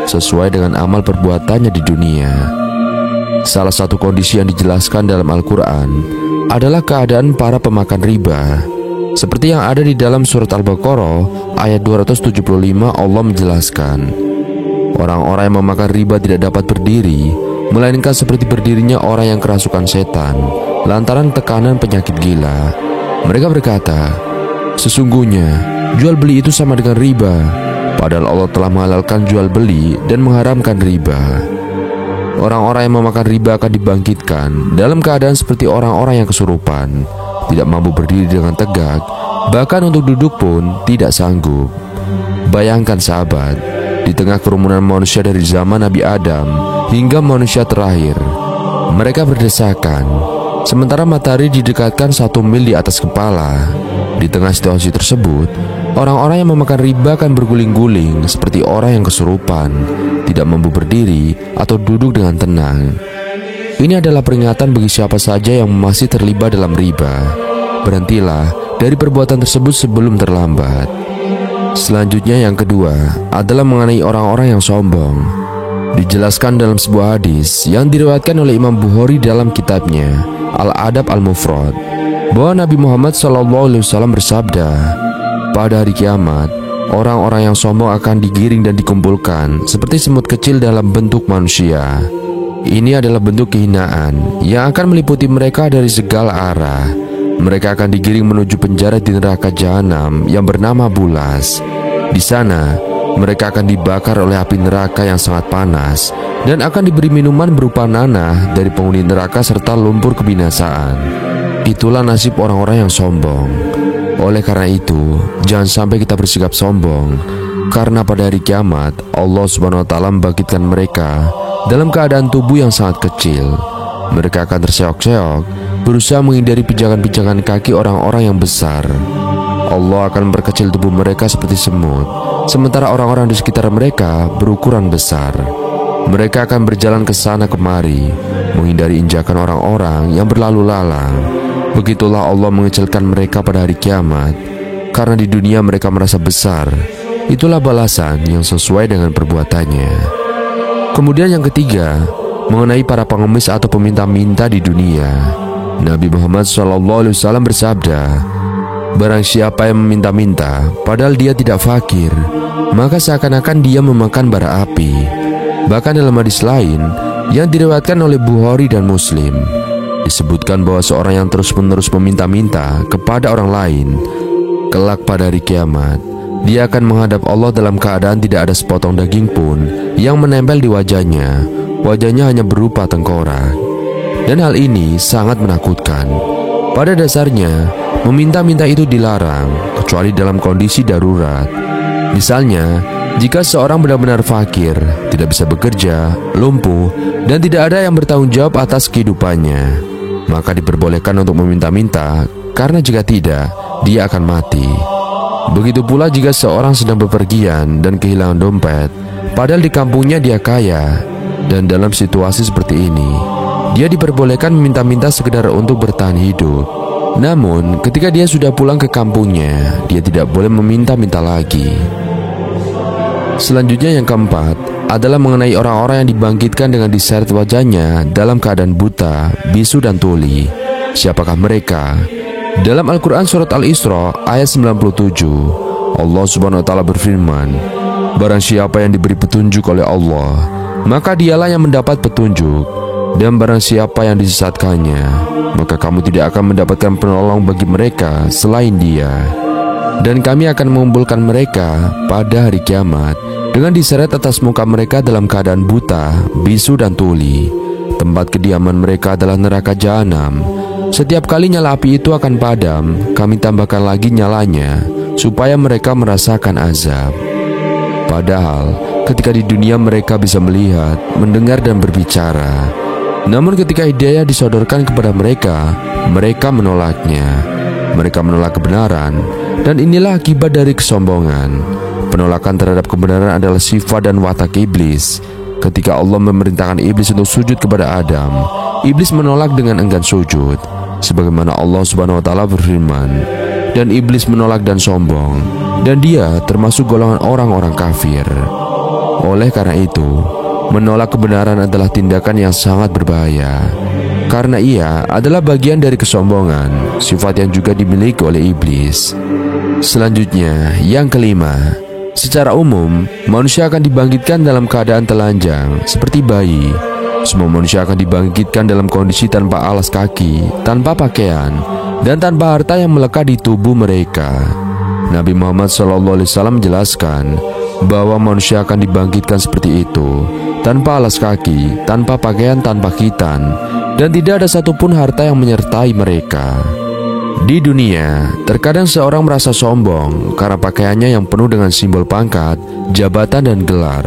sesuai dengan amal perbuatannya di dunia. Salah satu kondisi yang dijelaskan dalam Al-Quran adalah keadaan para pemakan riba. Seperti yang ada di dalam surat Al-Baqarah ayat 275, Allah menjelaskan, orang-orang yang memakan riba tidak dapat berdiri, melainkan seperti berdirinya orang yang kerasukan setan lantaran tekanan penyakit gila. Mereka berkata, sesungguhnya jual beli itu sama dengan riba, padahal Allah telah menghalalkan jual beli dan mengharamkan riba. Orang-orang yang memakan riba akan dibangkitkan dalam keadaan seperti orang-orang yang kesurupan, tidak mampu berdiri dengan tegak, bahkan untuk duduk pun tidak sanggup. Bayangkan sahabat, di tengah kerumunan manusia dari zaman Nabi Adam hingga manusia terakhir, mereka berdesakan, sementara matahari didekatkan 1 mil di atas kepala. Di tengah situasi tersebut, orang-orang yang memakan riba akan berguling-guling seperti orang yang kesurupan, tidak mampu berdiri atau duduk dengan tenang. Ini adalah peringatan bagi siapa saja yang masih terlibat dalam riba. Berhentilah dari perbuatan tersebut sebelum terlambat. Selanjutnya yang kedua adalah mengenai orang-orang yang sombong. Dijelaskan dalam sebuah hadis yang diriwayatkan oleh Imam Bukhari dalam kitabnya Al-Adab Al-Mufrad, bahwa Nabi Muhammad SAW bersabda, pada hari kiamat, orang-orang yang sombong akan digiring dan dikumpulkan seperti semut kecil dalam bentuk manusia. Ini adalah bentuk kehinaan yang akan meliputi mereka dari segala arah. Mereka akan digiring menuju penjara di neraka jahanam yang bernama Bulas. Di sana, mereka akan dibakar oleh api neraka yang sangat panas dan akan diberi minuman berupa nanah dari penghuni neraka serta lumpur kebinasaan. Itulah nasib orang-orang yang sombong. Oleh karena itu, jangan sampai kita bersikap sombong, karena pada hari kiamat Allah Subhanahu wa Ta'ala membangkitkan mereka dalam keadaan tubuh yang sangat kecil. Mereka akan terseok-seok, berusaha menghindari pijakan-pijakan kaki orang-orang yang besar. Allah akan memperkecil tubuh mereka seperti semut, sementara orang-orang di sekitar mereka berukuran besar. Mereka akan berjalan ke sana kemari, menghindari injakan orang-orang yang berlalu lalang. Begitulah Allah mengecilkan mereka pada hari kiamat, karena di dunia mereka merasa besar. Itulah balasan yang sesuai dengan perbuatannya. Kemudian yang ketiga, mengenai para pengemis atau peminta-minta di dunia. Nabi Muhammad SAW bersabda, barang siapa yang meminta-minta padahal dia tidak fakir, maka seakan-akan dia memakan bara api. Bahkan dalam hadis lain yang diriwayatkan oleh Bukhari dan Muslim, disebutkan bahwa seorang yang terus-menerus meminta-minta kepada orang lain, kelak pada hari kiamat, dia akan menghadap Allah dalam keadaan tidak ada sepotong daging pun yang menempel di wajahnya. Wajahnya hanya berupa tengkorak. Dan hal ini sangat menakutkan. Pada dasarnya, meminta-minta itu dilarang, kecuali dalam kondisi darurat. Misalnya, jika seorang benar-benar fakir, tidak bisa bekerja, lumpuh, dan tidak ada yang bertanggung jawab atas kehidupannya, maka diperbolehkan untuk meminta-minta, karena jika tidak, dia akan mati. Begitu pula jika seorang sedang bepergian dan kehilangan dompet, padahal di kampungnya dia kaya, dan dalam situasi seperti ini, dia diperbolehkan meminta-minta sekedar untuk bertahan hidup. Namun, ketika dia sudah pulang ke kampungnya, dia tidak boleh meminta-minta lagi. Selanjutnya yang keempat adalah mengenai orang-orang yang dibangkitkan dengan diseret wajahnya dalam keadaan buta, bisu dan tuli. Siapakah mereka? Dalam Al-Quran surat Al-Isra ayat 97, Allah Subhanahu wa Ta'ala berfirman, barang siapa yang diberi petunjuk oleh Allah, maka dialah yang mendapat petunjuk. Dan barang siapa yang disesatkannya, maka kamu tidak akan mendapatkan penolong bagi mereka selain Dia. Dan kami akan mengumpulkan mereka pada hari kiamat dengan diseret atas muka mereka dalam keadaan buta, bisu dan tuli. Tempat kediaman mereka adalah neraka jahanam. Setiap kali nyala api itu akan padam, kami tambahkan lagi nyalanya supaya mereka merasakan azab. Padahal ketika di dunia mereka bisa melihat, mendengar dan berbicara. Namun ketika hidayah disodorkan kepada mereka, mereka menolaknya. Mereka menolak kebenaran, dan inilah akibat dari kesombongan. Penolakan terhadap kebenaran adalah sifat dan watak iblis. Ketika Allah memerintahkan iblis untuk sujud kepada Adam, iblis menolak dengan enggan sujud, sebagaimana Allah Subhanahu wa Ta'ala berfirman, dan iblis menolak dan sombong, dan dia termasuk golongan orang-orang kafir. oleh karena itu, menolak kebenaran adalah tindakan yang sangat berbahaya. Karena ia adalah bagian dari kesombongan, sifat yang juga dimiliki oleh iblis. Selanjutnya, yang kelima, secara umum, manusia akan dibangkitkan dalam keadaan telanjang, seperti bayi. Semua manusia akan dibangkitkan dalam kondisi tanpa alas kaki, tanpa pakaian, dan tanpa harta yang melekat di tubuh mereka. Nabi Muhammad SAW menjelaskan bahwa manusia akan dibangkitkan seperti itu, tanpa alas kaki, tanpa pakaian, tanpa khitan, dan tidak ada satupun harta yang menyertai mereka. Di dunia, terkadang seorang merasa sombong karena pakaiannya yang penuh dengan simbol pangkat, jabatan, dan gelar.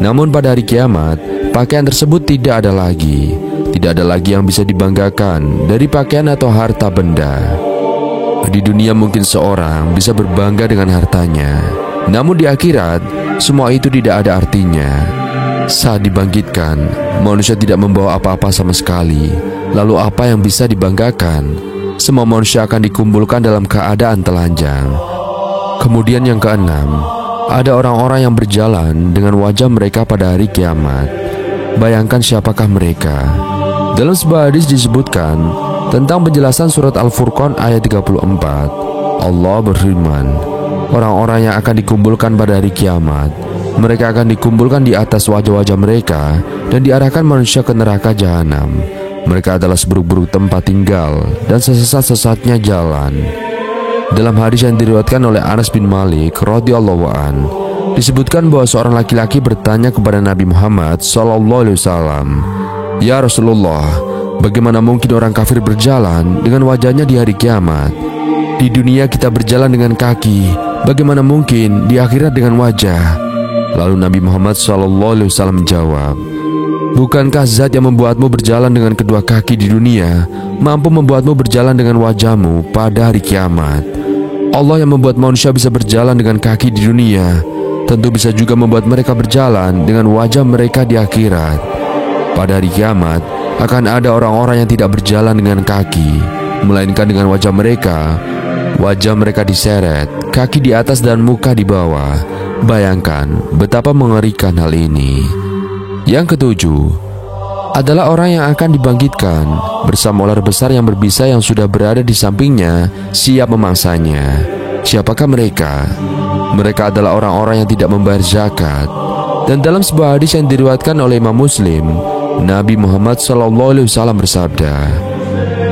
Namun pada hari kiamat, pakaian tersebut tidak ada lagi. Tidak ada lagi yang bisa dibanggakan dari pakaian atau harta benda. Di dunia mungkin seorang bisa berbangga dengan hartanya, namun di akhirat, semua itu tidak ada artinya. Saat dibangkitkan, manusia tidak membawa apa-apa sama sekali. Lalu apa yang bisa dibanggakan? Semua manusia akan dikumpulkan dalam keadaan telanjang. Kemudian yang keenam, ada orang-orang yang berjalan dengan wajah mereka pada hari kiamat. Bayangkan siapakah mereka. Dalam sebuah hadis disebutkan tentang penjelasan surat Al-Furqan ayat 34. Allah berfirman, orang-orang yang akan dikumpulkan pada hari kiamat, mereka akan dikumpulkan di atas wajah-wajah mereka dan diarahkan manusia ke neraka jahanam. Mereka adalah seburuk-buruk tempat tinggal dan sesesat-sesatnya jalan. Dalam hadis yang diriwayatkan oleh Anas bin Malik radhiyallahu an, disebutkan bahwa seorang laki-laki bertanya kepada Nabi Muhammad SAW, "Ya Rasulullah, bagaimana mungkin orang kafir berjalan dengan wajahnya di hari kiamat? Di dunia kita berjalan dengan kaki, bagaimana mungkin di akhirat dengan wajah?" Lalu Nabi Muhammad SAW menjawab, "Bukankah zat yang membuatmu berjalan dengan kedua kaki di dunia mampu membuatmu berjalan dengan wajahmu pada hari kiamat? Allah yang membuat manusia bisa berjalan dengan kaki di dunia tentu bisa juga membuat mereka berjalan dengan wajah mereka di akhirat. Pada hari kiamat akan ada orang-orang yang tidak berjalan dengan kaki, melainkan dengan wajah mereka. Wajah mereka diseret, kaki di atas dan muka di bawah. Bayangkan betapa mengerikan hal ini." Yang ketujuh, adalah orang yang akan dibangkitkan bersama ular besar yang berbisa yang sudah berada di sampingnya, siap memangsanya. Siapakah mereka? Mereka adalah orang-orang yang tidak membayar zakat. Dan dalam sebuah hadis yang diriwayatkan oleh Imam Muslim, Nabi Muhammad SAW bersabda,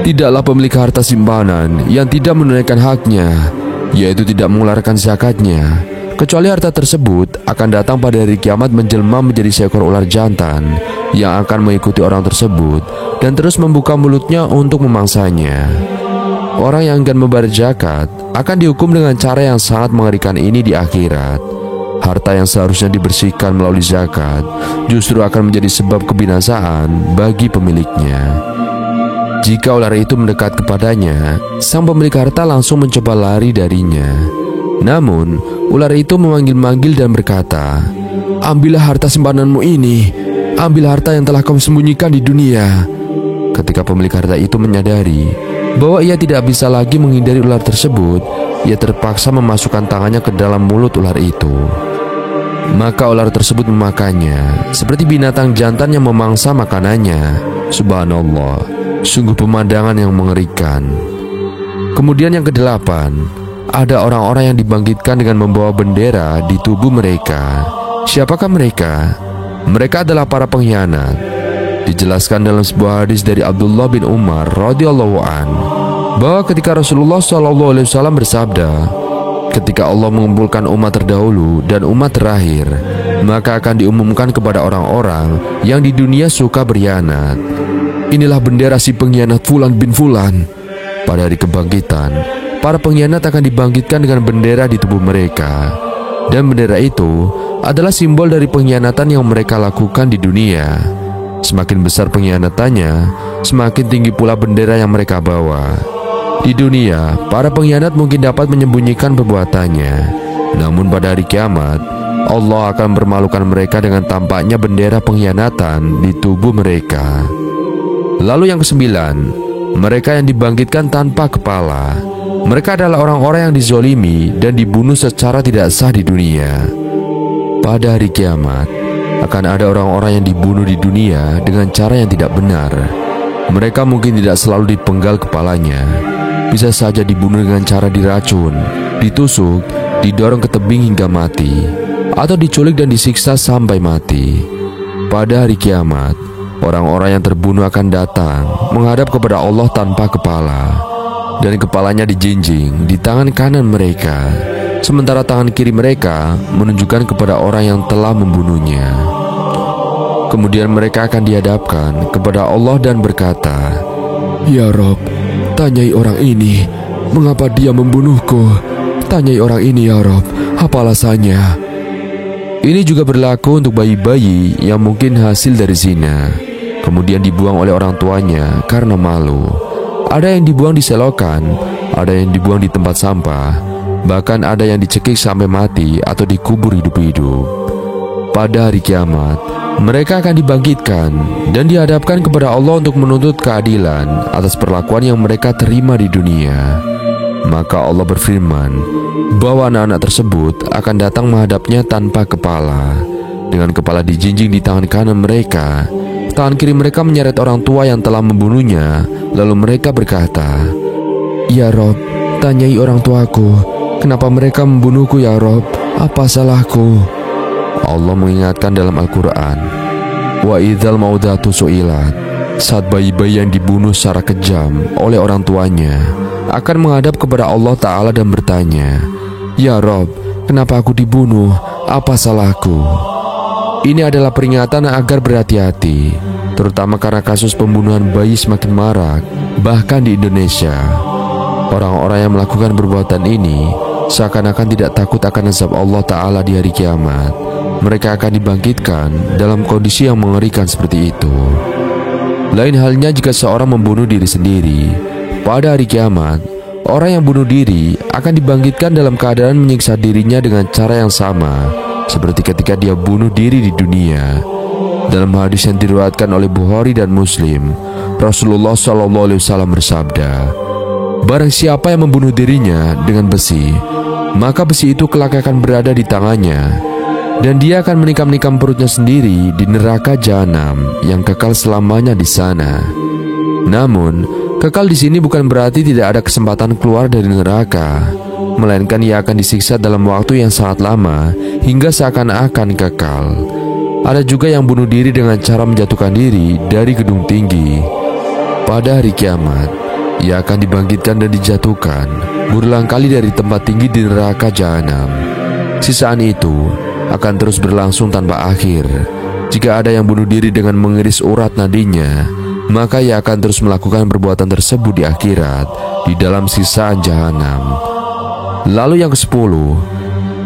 "Tidaklah pemilik harta simpanan yang tidak menunaikan haknya, yaitu tidak mengeluarkan zakatnya, kecuali harta tersebut akan datang pada hari kiamat menjelma menjadi seekor ular jantan yang akan mengikuti orang tersebut dan terus membuka mulutnya untuk memangsanya." Orang yang enggan membayar zakat akan dihukum dengan cara yang sangat mengerikan ini di akhirat. Harta yang seharusnya dibersihkan melalui zakat justru akan menjadi sebab kebinasaan bagi pemiliknya. Jika ular itu mendekat kepadanya, sang pemilik harta langsung mencoba lari darinya. Namun, ular itu memanggil-manggil dan berkata, "Ambillah harta simpananmu ini, ambil harta yang telah kau sembunyikan di dunia." Ketika pemilik harta itu menyadari bahwa ia tidak bisa lagi menghindari ular tersebut, ia terpaksa memasukkan tangannya ke dalam mulut ular itu. Maka ular tersebut memakannya, seperti binatang jantan yang memangsa makanannya. Subhanallah, sungguh pemandangan yang mengerikan. Kemudian yang kedelapan, ada orang-orang yang dibangkitkan dengan membawa bendera di tubuh mereka. Siapakah mereka? Mereka adalah para pengkhianat. Dijelaskan dalam sebuah hadis dari Abdullah bin Umar radhiyallahu an, bahwa ketika Rasulullah SAW bersabda, "Ketika Allah mengumpulkan umat terdahulu dan umat terakhir, maka akan diumumkan kepada orang-orang yang di dunia suka berkhianat, inilah bendera si pengkhianat Fulan bin Fulan." Pada hari kebangkitan, para pengkhianat akan dibangkitkan dengan bendera di tubuh mereka. Dan bendera itu adalah simbol dari pengkhianatan yang mereka lakukan di dunia. Semakin besar pengkhianatannya, semakin tinggi pula bendera yang mereka bawa. Di dunia, para pengkhianat mungkin dapat menyembunyikan perbuatannya. Namun pada hari kiamat, Allah akan mempermalukan mereka dengan tampaknya bendera pengkhianatan di tubuh mereka. Lalu yang kesembilan, mereka yang dibangkitkan tanpa kepala. Mereka adalah orang-orang yang dizolimi dan dibunuh secara tidak sah di dunia. Pada hari kiamat, akan ada orang-orang yang dibunuh di dunia dengan cara yang tidak benar. Mereka mungkin tidak selalu dipenggal kepalanya. Bisa saja dibunuh dengan cara diracun, ditusuk, didorong ke tebing hingga mati, atau diculik dan disiksa sampai mati. Pada hari kiamat, orang-orang yang terbunuh akan datang menghadap kepada Allah tanpa kepala, dan kepalanya dijinjing di tangan kanan mereka, sementara tangan kiri mereka menunjukkan kepada orang yang telah membunuhnya. Kemudian mereka akan dihadapkan kepada Allah dan berkata, "Ya Rob, tanyai orang ini, mengapa dia membunuhku? Tanyai orang ini ya Rob, apa alasannya?" Ini juga berlaku untuk bayi-bayi yang mungkin hasil dari zina, kemudian dibuang oleh orang tuanya karena malu. Ada yang dibuang di selokan, ada yang dibuang di tempat sampah, bahkan ada yang dicekik sampai mati atau dikubur hidup-hidup. Pada hari kiamat, mereka akan dibangkitkan dan dihadapkan kepada Allah untuk menuntut keadilan atas perlakuan yang mereka terima di dunia. Maka Allah berfirman bahwa anak-anak tersebut akan datang menghadapnya tanpa kepala, dengan kepala dijinjing di tangan kanan mereka. Tangan kiri mereka menyeret orang tua yang telah membunuhnya. Lalu mereka berkata, "Ya Rob, tanyai orang tuaku, kenapa mereka membunuhku ya Rob? Apa salahku?" Allah mengingatkan dalam Al-Quran, "Wa idzal maudatu su'ilat." Saat bayi-bayi yang dibunuh secara kejam oleh orang tuanya akan menghadap kepada Allah Ta'ala dan bertanya, "Ya Rob, kenapa aku dibunuh? Apa salahku?" Ini adalah peringatan agar berhati-hati, terutama karena kasus pembunuhan bayi semakin marak, bahkan di Indonesia. Orang-orang yang melakukan perbuatan ini seakan-akan tidak takut akan azab Allah Ta'ala di hari kiamat. Mereka akan dibangkitkan dalam kondisi yang mengerikan seperti itu. Lain halnya jika seorang membunuh diri sendiri. Pada hari kiamat, orang yang bunuh diri akan dibangkitkan dalam keadaan menyiksa dirinya dengan cara yang sama seperti ketika dia bunuh diri di dunia. Dalam hadis yang diriwayatkan oleh Bukhari dan Muslim, Rasulullah SAW bersabda, "Barang siapa yang membunuh dirinya dengan besi, maka besi itu kelak akan berada di tangannya, dan dia akan menikam-nikam perutnya sendiri di neraka jahanam yang kekal selamanya di sana." Namun, kekal di sini bukan berarti tidak ada kesempatan keluar dari neraka, melainkan ia akan disiksa dalam waktu yang sangat lama hingga seakan-akan kekal. Ada juga yang bunuh diri dengan cara menjatuhkan diri dari gedung tinggi. Pada hari kiamat, ia akan dibangkitkan dan dijatuhkan berulang kali dari tempat tinggi di neraka jahanam. Sisaan itu akan terus berlangsung tanpa akhir. Jika ada yang bunuh diri dengan mengiris urat nadinya, maka ia akan terus melakukan perbuatan tersebut di akhirat, di dalam sisaan jahanam. Lalu yang ke-10,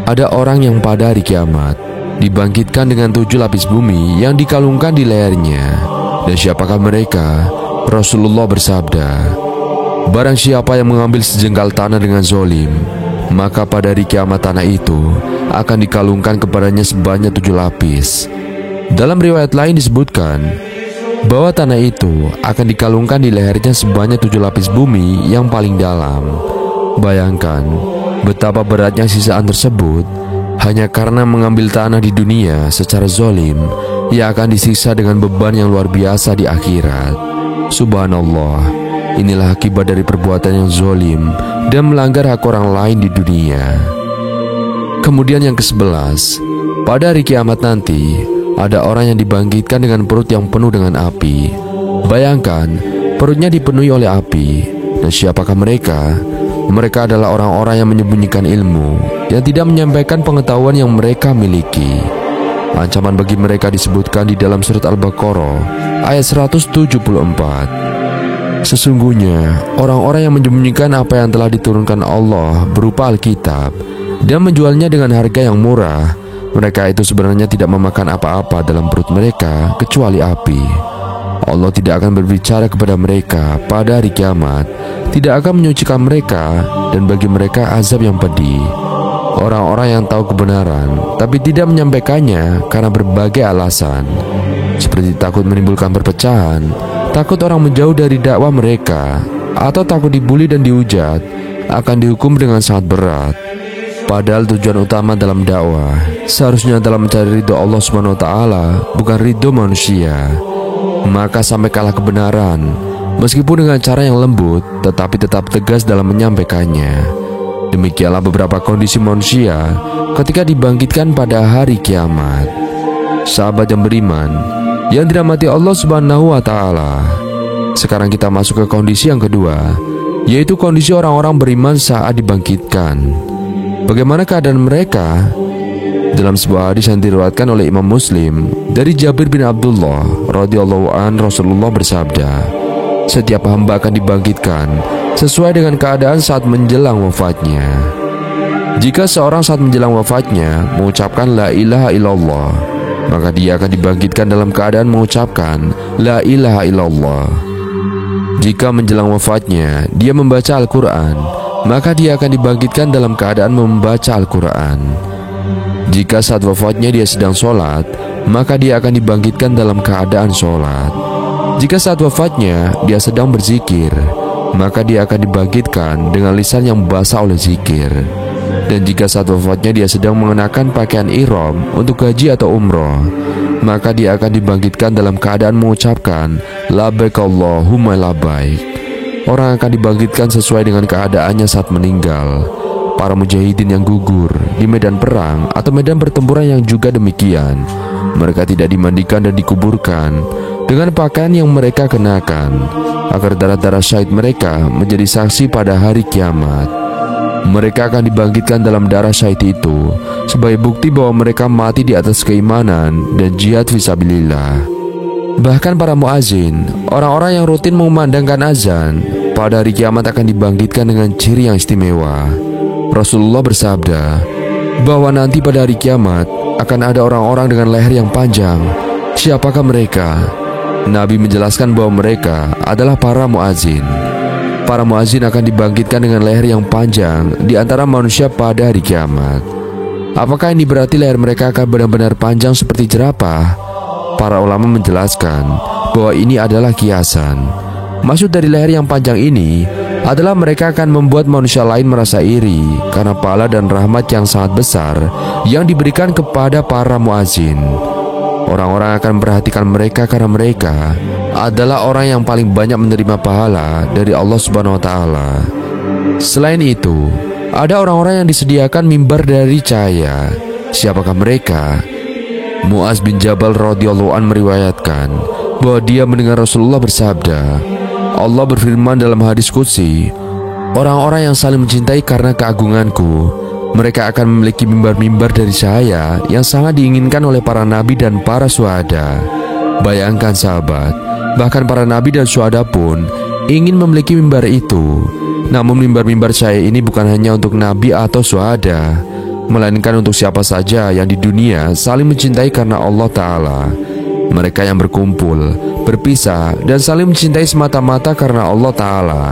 ada orang yang pada hari kiamat dibangkitkan dengan 7 lapis bumi yang dikalungkan di lehernya. Dan siapakah mereka? Rasulullah bersabda, "Barang siapa yang mengambil sejengkal tanah dengan zolim, maka pada hari kiamat tanah itu akan dikalungkan kepadanya sebanyak 7 lapis. Dalam riwayat lain disebutkan bahwa tanah itu akan dikalungkan di lehernya sebanyak 7 lapis bumi yang paling dalam. Bayangkan betapa beratnya sisaan tersebut. Hanya karena mengambil tanah di dunia secara zolim, ia akan disiksa dengan beban yang luar biasa di akhirat. Subhanallah, inilah akibat dari perbuatan yang zolim dan melanggar hak orang lain di dunia. Kemudian yang ke-11, pada hari kiamat nanti, ada orang yang dibangkitkan dengan perut yang penuh dengan api. Bayangkan, perutnya dipenuhi oleh api. Dan siapakah mereka? Mereka adalah orang-orang yang menyembunyikan ilmu, yang tidak menyampaikan pengetahuan yang mereka miliki. Ancaman bagi mereka disebutkan di dalam surat Al-Baqarah ayat 174. Sesungguhnya orang-orang yang menyembunyikan apa yang telah diturunkan Allah berupa Alkitab dan menjualnya dengan harga yang murah, mereka itu sebenarnya tidak memakan apa-apa dalam perut mereka kecuali api. Allah tidak akan berbicara kepada mereka pada hari kiamat, tidak akan menyucikan mereka, dan bagi mereka azab yang pedih. Orang-orang yang tahu kebenaran tapi tidak menyampaikannya karena berbagai alasan, seperti takut menimbulkan perpecahan, takut orang menjauh dari dakwah mereka, atau takut dibuli dan dihujat, akan dihukum dengan sangat berat. Padahal tujuan utama dalam dakwah seharusnya dalam mencari ridho Allah Subhanahu wa Ta'ala, bukan ridho manusia. Maka sampai kalah kebenaran, meskipun dengan cara yang lembut, tetapi tetap tegas dalam menyampaikannya. Demikianlah beberapa kondisi manusia ketika dibangkitkan pada hari kiamat. Sahabat yang beriman, yang dirahmati Allah Subhanahu wa Ta'ala, sekarang kita masuk ke kondisi yang kedua, yaitu kondisi orang-orang beriman saat dibangkitkan. Bagaimana keadaan mereka? Dalam sebuah hadis yang diriwayatkan oleh Imam Muslim dari Jabir bin Abdullah radhiyallahu an, Rasulullah bersabda, setiap hamba akan dibangkitkan sesuai dengan keadaan saat menjelang wafatnya. Jika seorang saat menjelang wafatnya mengucapkan la ilaha illallah, maka dia akan dibangkitkan dalam keadaan mengucapkan la ilaha illallah. Jika menjelang wafatnya dia membaca Al-Quran, maka dia akan dibangkitkan dalam keadaan membaca Al-Quran. Jika saat wafatnya dia sedang sholat, maka dia akan dibangkitkan dalam keadaan sholat. Jika saat wafatnya dia sedang berzikir, maka dia akan dibangkitkan dengan lisan yang basah oleh zikir. Dan jika saat wafatnya dia sedang mengenakan pakaian ihram untuk haji atau umroh, maka dia akan dibangkitkan dalam keadaan mengucapkan labbaik Allahumma labbaik. Orang akan dibangkitkan sesuai dengan keadaannya saat meninggal. Para mujahidin yang gugur di medan perang atau medan pertempuran yang juga demikian, mereka tidak dimandikan dan dikuburkan dengan pakaian yang mereka kenakan, agar darah-darah syahid mereka menjadi saksi pada hari kiamat. Mereka akan dibangkitkan dalam darah syahid itu sebagai bukti bahwa mereka mati di atas keimanan dan jihad fisabilillah. Bahkan para muazin, orang-orang yang rutin mengumandangkan azan, pada hari kiamat akan dibangkitkan dengan ciri yang istimewa. Rasulullah bersabda bahwa nanti pada hari kiamat akan ada orang-orang dengan leher yang panjang. Siapakah mereka? Nabi menjelaskan bahwa mereka adalah para muazin. Para muazin akan dibangkitkan dengan leher yang panjang di antara manusia pada hari kiamat. Apakah ini berarti leher mereka akan benar-benar panjang seperti jerapah? Para ulama menjelaskan bahwa ini adalah kiasan. Maksud dari leher yang panjang ini adalah mereka akan membuat manusia lain merasa iri karena pahala dan rahmat yang sangat besar yang diberikan kepada para muazin. Orang-orang akan memperhatikan mereka karena mereka adalah orang yang paling banyak menerima pahala dari Allah Subhanahu wa Ta'ala. Selain itu, ada orang-orang yang disediakan mimbar dari cahaya. Siapakah mereka? Muaz bin Jabal radhiyallahu an meriwayatkan bahwa dia mendengar Rasulullah bersabda, Allah berfirman dalam hadis qudsi, orang-orang yang saling mencintai karena keagunganku, mereka akan memiliki mimbar-mimbar dari cahaya yang sangat diinginkan oleh para nabi dan para syuhada. Bayangkan sahabat, bahkan para nabi dan syuhada pun ingin memiliki mimbar itu. Namun mimbar-mimbar cahaya ini bukan hanya untuk nabi atau syuhada, melainkan untuk siapa saja yang di dunia saling mencintai karena Allah Ta'ala. Mereka yang berkumpul, berpisah, dan saling mencintai semata-mata karena Allah Ta'ala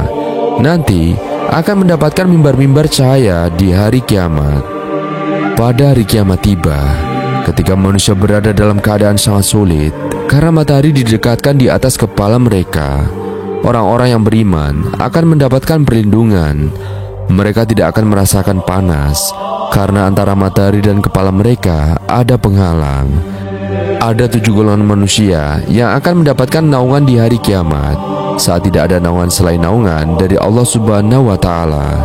nanti akan mendapatkan mimbar-mimbar cahaya di hari kiamat. Pada hari kiamat tiba, ketika manusia berada dalam keadaan sangat sulit karena matahari didekatkan di atas kepala mereka, orang-orang yang beriman akan mendapatkan perlindungan. Mereka tidak akan merasakan panas karena antara matahari dan kepala mereka ada penghalang. Ada 7 golongan manusia yang akan mendapatkan naungan di hari kiamat saat tidak ada naungan selain naungan dari Allah Subhanahu wa Ta'ala.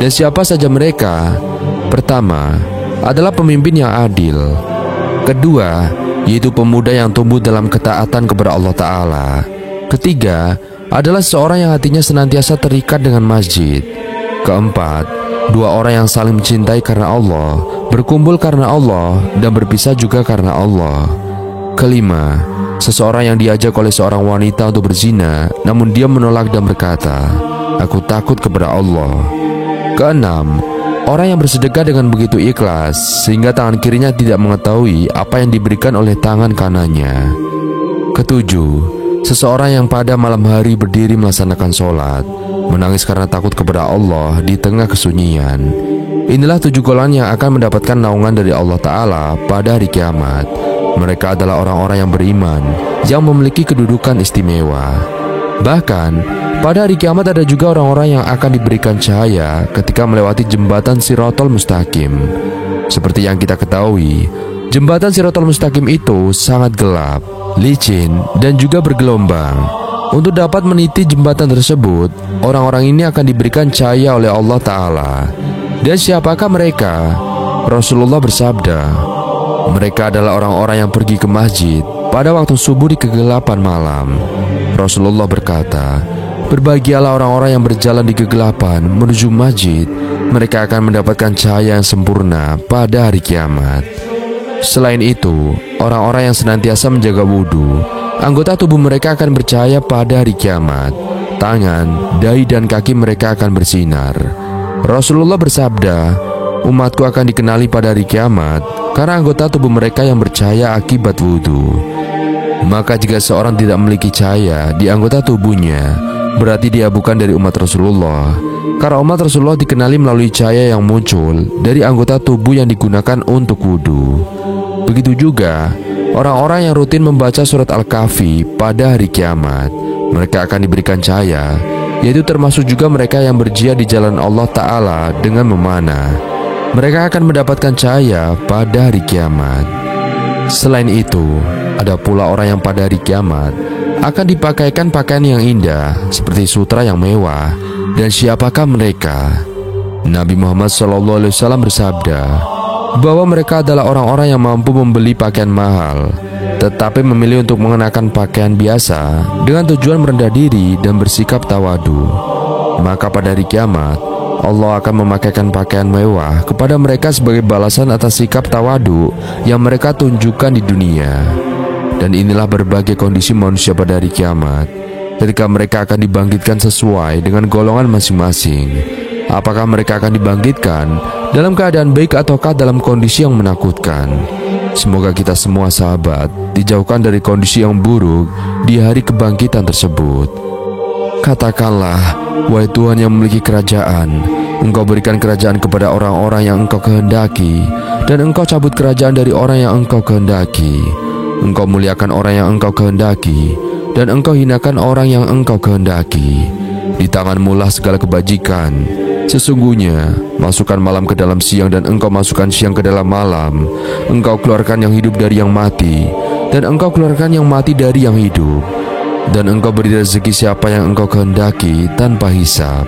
Dan siapa saja mereka? Pertama adalah pemimpin yang adil. Kedua, yaitu pemuda yang tumbuh dalam ketaatan kepada Allah Ta'ala. Ketiga adalah seorang yang hatinya senantiasa terikat dengan masjid. Keempat, 2 orang yang saling mencintai karena Allah, berkumpul karena Allah, dan berpisah juga karena Allah. Kelima, seseorang yang diajak oleh seorang wanita untuk berzina, namun dia menolak dan berkata, aku takut kepada Allah. Keenam, orang yang bersedekah dengan begitu ikhlas sehingga tangan kirinya tidak mengetahui apa yang diberikan oleh tangan kanannya. Ketujuh, seseorang yang pada malam hari berdiri melaksanakan sholat, menangis karena takut kepada Allah di tengah kesunyian. Inilah 7 golongan yang akan mendapatkan naungan dari Allah Ta'ala pada hari kiamat. Mereka adalah orang-orang yang beriman, yang memiliki kedudukan istimewa. Bahkan, pada hari kiamat ada juga orang-orang yang akan diberikan cahaya ketika melewati jembatan Shiratal Mustaqim. Seperti yang kita ketahui, jembatan Shiratal Mustaqim itu sangat gelap, licin, dan juga bergelombang. Untuk dapat meniti jembatan tersebut, orang-orang ini akan diberikan cahaya oleh Allah Ta'ala. Dan siapakah mereka? Rasulullah bersabda, mereka adalah orang-orang yang pergi ke masjid pada waktu subuh di kegelapan malam. Rasulullah berkata, berbahagialah orang-orang yang berjalan di kegelapan menuju masjid. Mereka akan mendapatkan cahaya yang sempurna pada hari kiamat. Selain itu, orang-orang yang senantiasa menjaga wudhu, anggota tubuh mereka akan bercahaya pada hari kiamat. Tangan, dahi, dan kaki mereka akan bersinar. Rasulullah bersabda, umatku akan dikenali pada hari kiamat karena anggota tubuh mereka yang bercahaya akibat wudhu. Maka jika seorang tidak memiliki cahaya di anggota tubuhnya, berarti dia bukan dari umat Rasulullah. Karena umat Rasulullah dikenali melalui cahaya yang muncul dari anggota tubuh yang digunakan untuk wudhu. Begitu juga orang-orang yang rutin membaca surat Al-Kahfi pada hari kiamat, mereka akan diberikan cahaya, yaitu termasuk juga mereka yang berjihad di jalan Allah Ta'ala dengan memanah. Mereka akan mendapatkan cahaya pada hari kiamat. Selain itu, ada pula orang yang pada hari kiamat akan dipakaikan pakaian yang indah seperti sutra yang mewah. Dan siapakah mereka? Nabi Muhammad SAW bersabda bahwa mereka adalah orang-orang yang mampu membeli pakaian mahal, tetapi memilih untuk mengenakan pakaian biasa dengan tujuan merendah diri dan bersikap tawadu. Maka pada hari kiamat, Allah akan memakaikan pakaian mewah kepada mereka sebagai balasan atas sikap tawadu yang mereka tunjukkan di dunia. Dan inilah berbagai kondisi manusia pada hari kiamat, ketika mereka akan dibangkitkan sesuai dengan golongan masing-masing. Apakah mereka akan dibangkitkan dalam keadaan baik ataukah dalam kondisi yang menakutkan? Semoga kita semua sahabat dijauhkan dari kondisi yang buruk di hari kebangkitan tersebut. Katakanlah, wahai Tuhan yang memiliki kerajaan, Engkau berikan kerajaan kepada orang-orang yang Engkau kehendaki, dan Engkau cabut kerajaan dari orang yang Engkau kehendaki. Engkau muliakan orang yang Engkau kehendaki, dan Engkau hinakan orang yang Engkau kehendaki. Di tangan-Mu lah segala kebajikan. Sesungguhnya, masukkan malam ke dalam siang dan Engkau masukkan siang ke dalam malam. Engkau keluarkan yang hidup dari yang mati, dan Engkau keluarkan yang mati dari yang hidup. Dan Engkau beri rezeki siapa yang Engkau kehendaki tanpa hisab.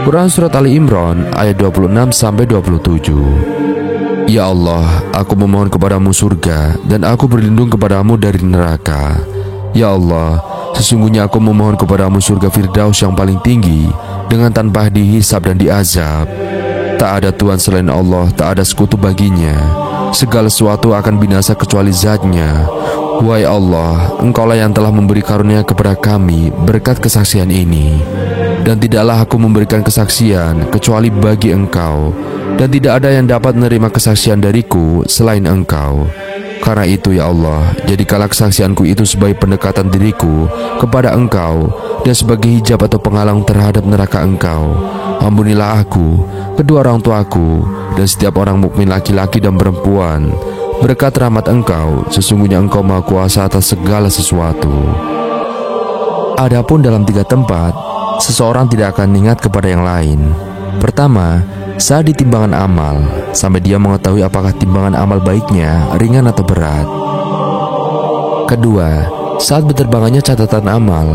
Quran Surat Ali Imran ayat 26-27. Ya Allah, aku memohon kepadamu surga, dan aku berlindung kepadamu dari neraka. Ya Allah, sesungguhnya aku memohon kepadamu surga Firdaus yang paling tinggi, dengan tanpa dihisab dan diazab. Tak ada Tuhan selain Allah, tak ada sekutu baginya. Segala sesuatu akan binasa kecuali Zat-Nya. Wahai Allah, Engkaulah yang telah memberi karunia kepada kami berkat kesaksian ini. Dan tidaklah aku memberikan kesaksian kecuali bagi Engkau, dan tidak ada yang dapat menerima kesaksian dariku selain Engkau. Karena itu ya Allah, jadikanlah kesaksianku itu sebagai pendekatan diriku kepada Engkau, dan sebagai hijab atau penghalang terhadap neraka Engkau. Ampunilah aku, kedua orang tuaku, dan setiap orang mukmin laki-laki dan perempuan. Berkat rahmat Engkau, sesungguhnya Engkau Maha Kuasa atas segala sesuatu. Adapun dalam 3 tempat, seseorang tidak akan ingat kepada yang lain. Pertama, saat di timbangan amal, sampai dia mengetahui apakah timbangan amal baiknya ringan atau berat. Kedua, saat berterbangannya catatan amal,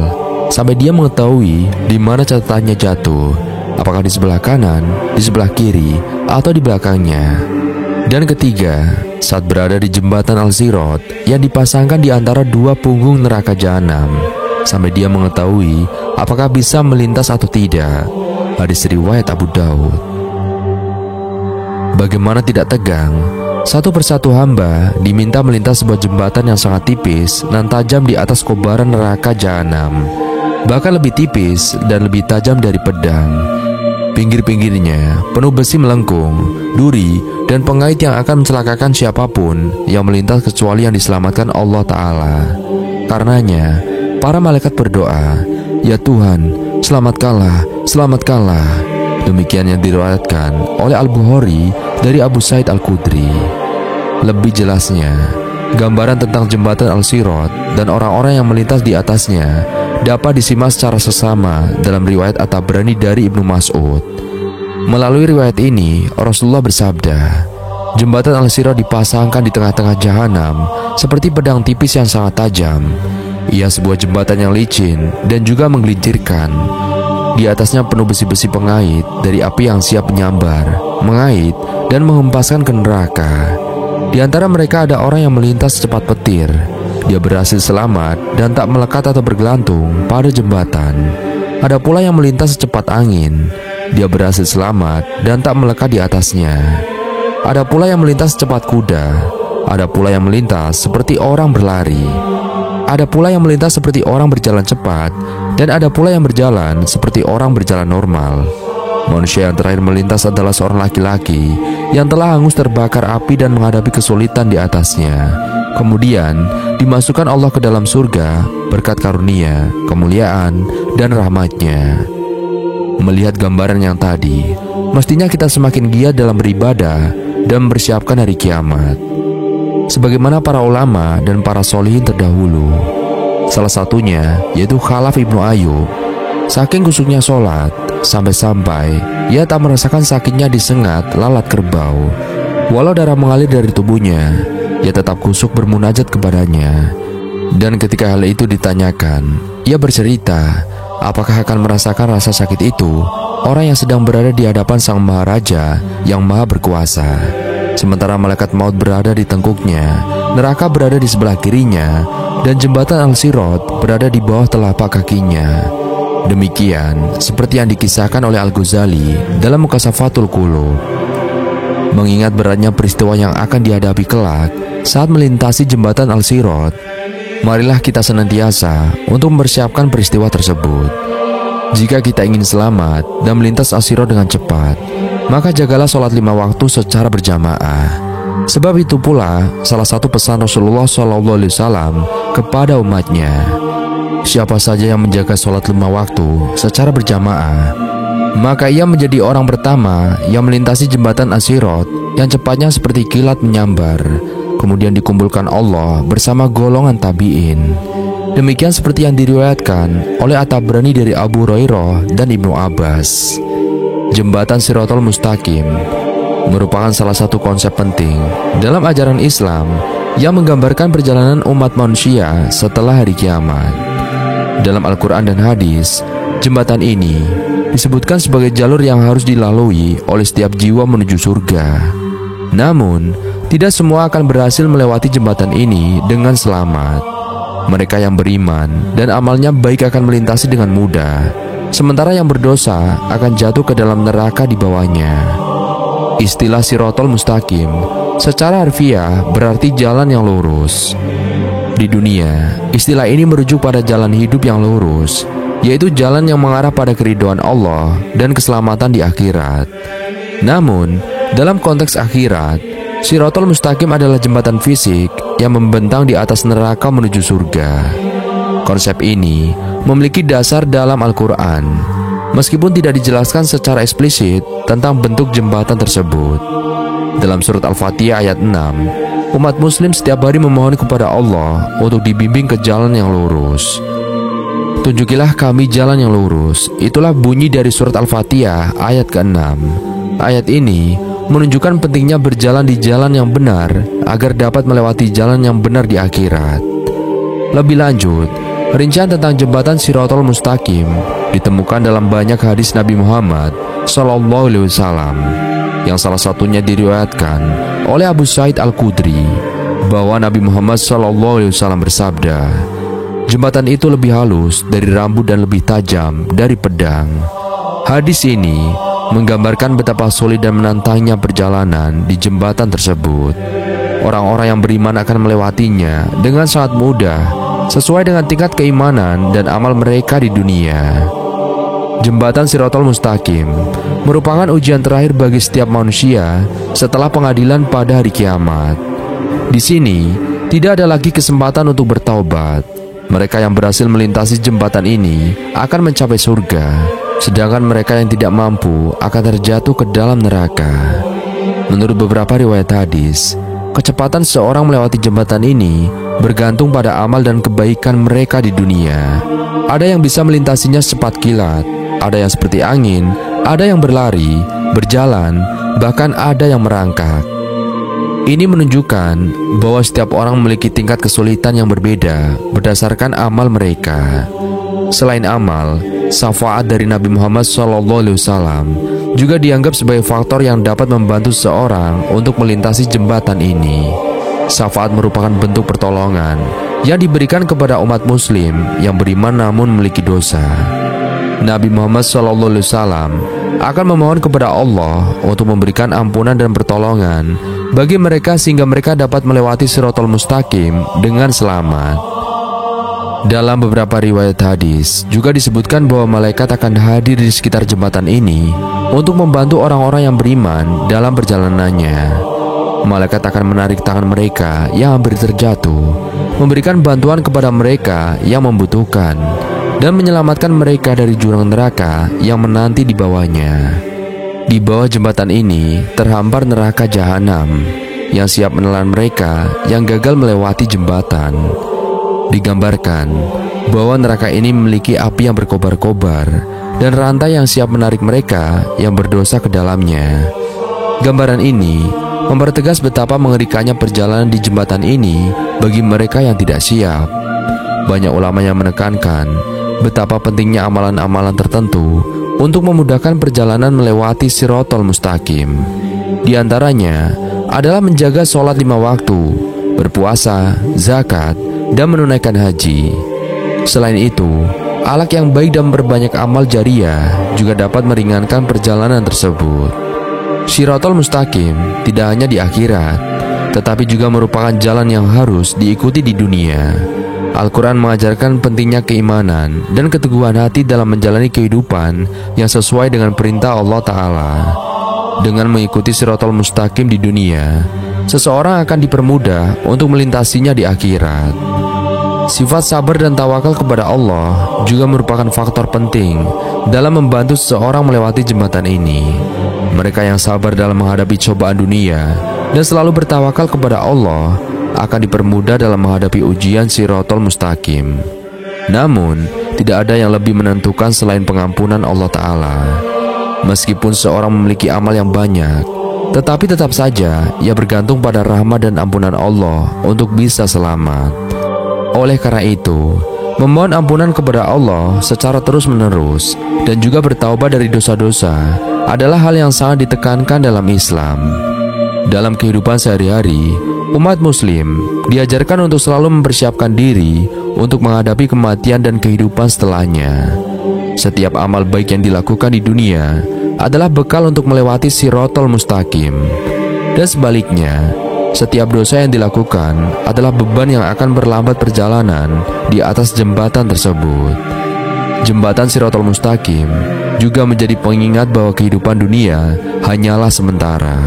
sampai dia mengetahui di mana catatannya jatuh, apakah di sebelah kanan, di sebelah kiri, atau di belakangnya. Dan ketiga, saat berada di jembatan Al-Sirat yang dipasangkan di antara 2 punggung neraka jahanam, sampai dia mengetahui apakah bisa melintas atau tidak. Hadis riwayat Abu Daud. Bagaimana tidak tegang, satu persatu hamba diminta melintas sebuah jembatan yang sangat tipis dan tajam di atas kobaran neraka jahanam, bahkan lebih tipis dan lebih tajam dari pedang. Pinggir-pinggirnya penuh besi melengkung, duri, dan pengait yang akan mencelakakan siapapun yang melintas kecuali yang diselamatkan Allah Ta'ala. Karenanya, para malaikat berdoa, "Ya Tuhan, selamatkanlah, selamatkanlah." Demikian yang diriwayatkan oleh Al-Bukhari dari Abu Sa'id Al-Khudri. Lebih jelasnya, gambaran tentang jembatan Al-Sirat dan orang-orang yang melintas di atasnya dapat disimak secara seksama dalam riwayat At-Tabrani dari Ibnu Mas'ud. Melalui riwayat ini, Rasulullah bersabda, jembatan Al-Sirat dipasangkan di tengah-tengah jahanam seperti pedang tipis yang sangat tajam. Ia sebuah jembatan yang licin dan juga menggelincirkan. Di atasnya penuh besi-besi pengait dari api yang siap menyambar, mengait, dan menghempaskan ke neraka. Di antara mereka ada orang yang melintas secepat petir. Dia berhasil selamat dan tak melekat atau bergelantung pada jembatan. Ada pula yang melintas secepat angin. Dia berhasil selamat dan tak melekat di atasnya. Ada pula yang melintas secepat kuda. Ada pula yang melintas seperti orang berlari. Ada pula yang melintas seperti orang berjalan cepat. Dan ada pula yang berjalan seperti orang berjalan normal. Manusia yang terakhir melintas adalah seorang laki-laki yang telah hangus terbakar api dan menghadapi kesulitan di atasnya. Kemudian dimasukkan Allah ke dalam surga berkat karunia, kemuliaan, dan rahmatnya. Melihat gambaran yang tadi, mestinya kita semakin giat dalam beribadah dan mempersiapkan hari kiamat, sebagaimana para ulama dan para solihin terdahulu. Salah satunya yaitu Khalaf Ibnu Ayyub. Saking kusuknya sholat, sampai-sampai ia tak merasakan sakitnya disengat lalat kerbau. Walau darah mengalir dari tubuhnya, ia tetap kusuk bermunajat kepadanya. Dan ketika hal itu ditanyakan, ia bercerita apakah akan merasakan rasa sakit itu orang yang sedang berada di hadapan Sang Maharaja yang Maha Berkuasa. Sementara malaikat maut berada di tengkuknya, neraka berada di sebelah kirinya, dan jembatan Al-Sirat berada di bawah telapak kakinya. Demikian seperti yang dikisahkan oleh Al-Ghazali dalam Mukasafatul Qulub. Mengingat beratnya peristiwa yang akan dihadapi kelak saat melintasi jembatan Al-Sirat, marilah kita senantiasa untuk mempersiapkan peristiwa tersebut. Jika kita ingin selamat dan melintas Al-Sirat dengan cepat, maka jagalah sholat 5 waktu secara berjamaah. Sebab itu pula salah satu pesan Rasulullah SAW kepada umatnya. Siapa saja yang menjaga sholat 5 waktu secara berjamaah, maka ia menjadi orang pertama yang melintasi jembatan Al-Sirat yang cepatnya seperti kilat menyambar, kemudian dikumpulkan Allah bersama golongan tabi'in. Demikian seperti yang diriwayatkan oleh At-Tabrani dari Abu Hurairah dan Ibnu Abbas. Jembatan Siratal Mustaqim merupakan salah satu konsep penting dalam ajaran Islam yang menggambarkan perjalanan umat manusia setelah hari kiamat. Dalam Al-Quran dan hadis, jembatan ini disebutkan sebagai jalur yang harus dilalui oleh setiap jiwa menuju surga. Namun, tidak semua akan berhasil melewati jembatan ini dengan selamat. Mereka yang beriman dan amalnya baik akan melintasi dengan mudah, sementara yang berdosa akan jatuh ke dalam neraka di bawahnya. Istilah Siratal Mustaqim secara harfiah berarti jalan yang lurus. Di dunia, istilah ini merujuk pada jalan hidup yang lurus, yaitu jalan yang mengarah pada keridhaan Allah dan keselamatan di akhirat. Namun, dalam konteks akhirat, Siratal Mustaqim adalah jembatan fisik yang membentang di atas neraka menuju surga. Konsep ini memiliki dasar dalam Al-Quran, meskipun tidak dijelaskan secara eksplisit tentang bentuk jembatan tersebut. Dalam surat Al-Fatihah ayat 6, umat muslim setiap hari memohon kepada Allah untuk dibimbing ke jalan yang lurus. Tunjukilah kami jalan yang lurus. Itulah bunyi dari surat Al-Fatihah ayat ke-6. Ayat ini menunjukkan pentingnya berjalan di jalan yang benar agar dapat melewati jalan yang benar di akhirat. Lebih lanjut, rincian tentang jembatan Siratal Mustaqim ditemukan dalam banyak hadis Nabi Muhammad SAW, yang salah satunya diriwayatkan oleh Abu Sa'id Al-Khudri bahwa Nabi Muhammad SAW bersabda, jembatan itu lebih halus dari rambut dan lebih tajam dari pedang. Hadis ini menggambarkan betapa sulit dan menantangnya perjalanan di jembatan tersebut. Orang-orang yang beriman akan melewatinya dengan sangat mudah sesuai dengan tingkat keimanan dan amal mereka di dunia. Jembatan Siratal Mustaqim merupakan ujian terakhir bagi setiap manusia setelah pengadilan pada hari kiamat. Di sini tidak ada lagi kesempatan untuk bertaubat. Mereka yang berhasil melintasi jembatan ini akan mencapai surga, sedangkan mereka yang tidak mampu akan terjatuh ke dalam neraka. Menurut beberapa riwayat hadis, kecepatan seorang melewati jembatan ini bergantung pada amal dan kebaikan mereka di dunia. Ada yang bisa melintasinya secepat kilat, ada yang seperti angin, ada yang berlari, berjalan, bahkan ada yang merangkak. Ini menunjukkan bahwa setiap orang memiliki tingkat kesulitan yang berbeda berdasarkan amal mereka. Selain amal, syafaat dari Nabi Muhammad SAW juga dianggap sebagai faktor yang dapat membantu seseorang untuk melintasi jembatan ini. Syafaat merupakan bentuk pertolongan yang diberikan kepada umat muslim yang beriman namun memiliki dosa. Nabi Muhammad SAW akan memohon kepada Allah untuk memberikan ampunan dan pertolongan bagi mereka sehingga mereka dapat melewati Shirathul Mustaqim dengan selamat. Dalam beberapa riwayat hadis juga disebutkan bahwa malaikat akan hadir di sekitar jembatan ini untuk membantu orang-orang yang beriman dalam perjalanannya. Malaikat akan menarik tangan mereka yang hampir terjatuh, memberikan bantuan kepada mereka yang membutuhkan, dan menyelamatkan mereka dari jurang neraka yang menanti di bawahnya. Di bawah jembatan ini terhampar neraka jahanam yang siap menelan mereka yang gagal melewati jembatan. Digambarkan bahwa neraka ini memiliki api yang berkobar-kobar dan rantai yang siap menarik mereka yang berdosa ke dalamnya. Gambaran ini mempertegas betapa mengerikannya perjalanan di jembatan ini bagi mereka yang tidak siap. Banyak ulama yang menekankan betapa pentingnya amalan-amalan tertentu untuk memudahkan perjalanan melewati Shirathul Mustaqim. Di antaranya adalah menjaga sholat 5 waktu, berpuasa, zakat, dan menunaikan haji. Selain itu, akhlak yang baik dan berbanyak amal jariah juga dapat meringankan perjalanan tersebut. Shirathul Mustaqim tidak hanya di akhirat, tetapi juga merupakan jalan yang harus diikuti di dunia. Al-Quran mengajarkan pentingnya keimanan dan keteguhan hati dalam menjalani kehidupan yang sesuai dengan perintah Allah Ta'ala. Dengan mengikuti Shirathul Mustaqim di dunia, seseorang akan dipermudah untuk melintasinya di akhirat. Sifat sabar dan tawakal kepada Allah juga merupakan faktor penting dalam membantu seseorang melewati jembatan ini. Mereka yang sabar dalam menghadapi cobaan dunia dan selalu bertawakal kepada Allah akan dipermudah dalam menghadapi ujian Shirathul Mustaqim. Namun, tidak ada yang lebih menentukan selain pengampunan Allah Ta'ala. Meskipun seorang memiliki amal yang banyak, tetapi tetap saja ia bergantung pada rahmat dan ampunan Allah untuk bisa selamat. Oleh karena itu, memohon ampunan kepada Allah secara terus-menerus dan juga bertaubat dari dosa-dosa adalah hal yang sangat ditekankan dalam Islam. Dalam kehidupan sehari-hari, umat muslim diajarkan untuk selalu mempersiapkan diri untuk menghadapi kematian dan kehidupan setelahnya. Setiap amal baik yang dilakukan di dunia adalah bekal untuk melewati Shirathul Mustaqim. Dan sebaliknya, setiap dosa yang dilakukan adalah beban yang akan berlambat perjalanan di atas jembatan tersebut. Jembatan Shirathul Mustaqim juga menjadi pengingat bahwa kehidupan dunia hanyalah sementara.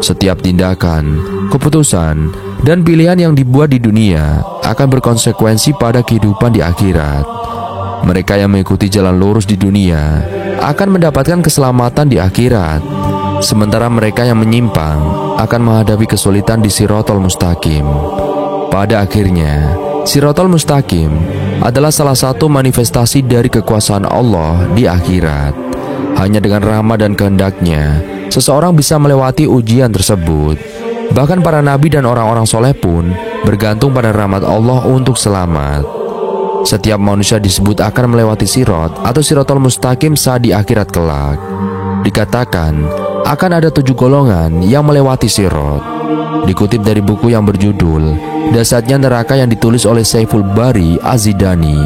Setiap tindakan, keputusan, dan pilihan yang dibuat di dunia akan berkonsekuensi pada kehidupan di akhirat. Mereka yang mengikuti jalan lurus di dunia akan mendapatkan keselamatan di akhirat, sementara mereka yang menyimpang akan menghadapi kesulitan di Shirathul Mustaqim. Pada akhirnya, Shirathul Mustaqim adalah salah satu manifestasi dari kekuasaan Allah di akhirat. Hanya dengan rahmat dan kehendaknya, seseorang bisa melewati ujian tersebut. Bahkan para nabi dan orang-orang soleh pun bergantung pada rahmat Allah untuk selamat. Setiap manusia disebut akan melewati sirat atau Shirathul Mustaqim saat di akhirat kelak. Dikatakan akan ada 7 golongan yang melewati sirat. Dikutip dari buku yang berjudul Dasarnya Neraka yang ditulis oleh Saiful Bari Az-Zidani.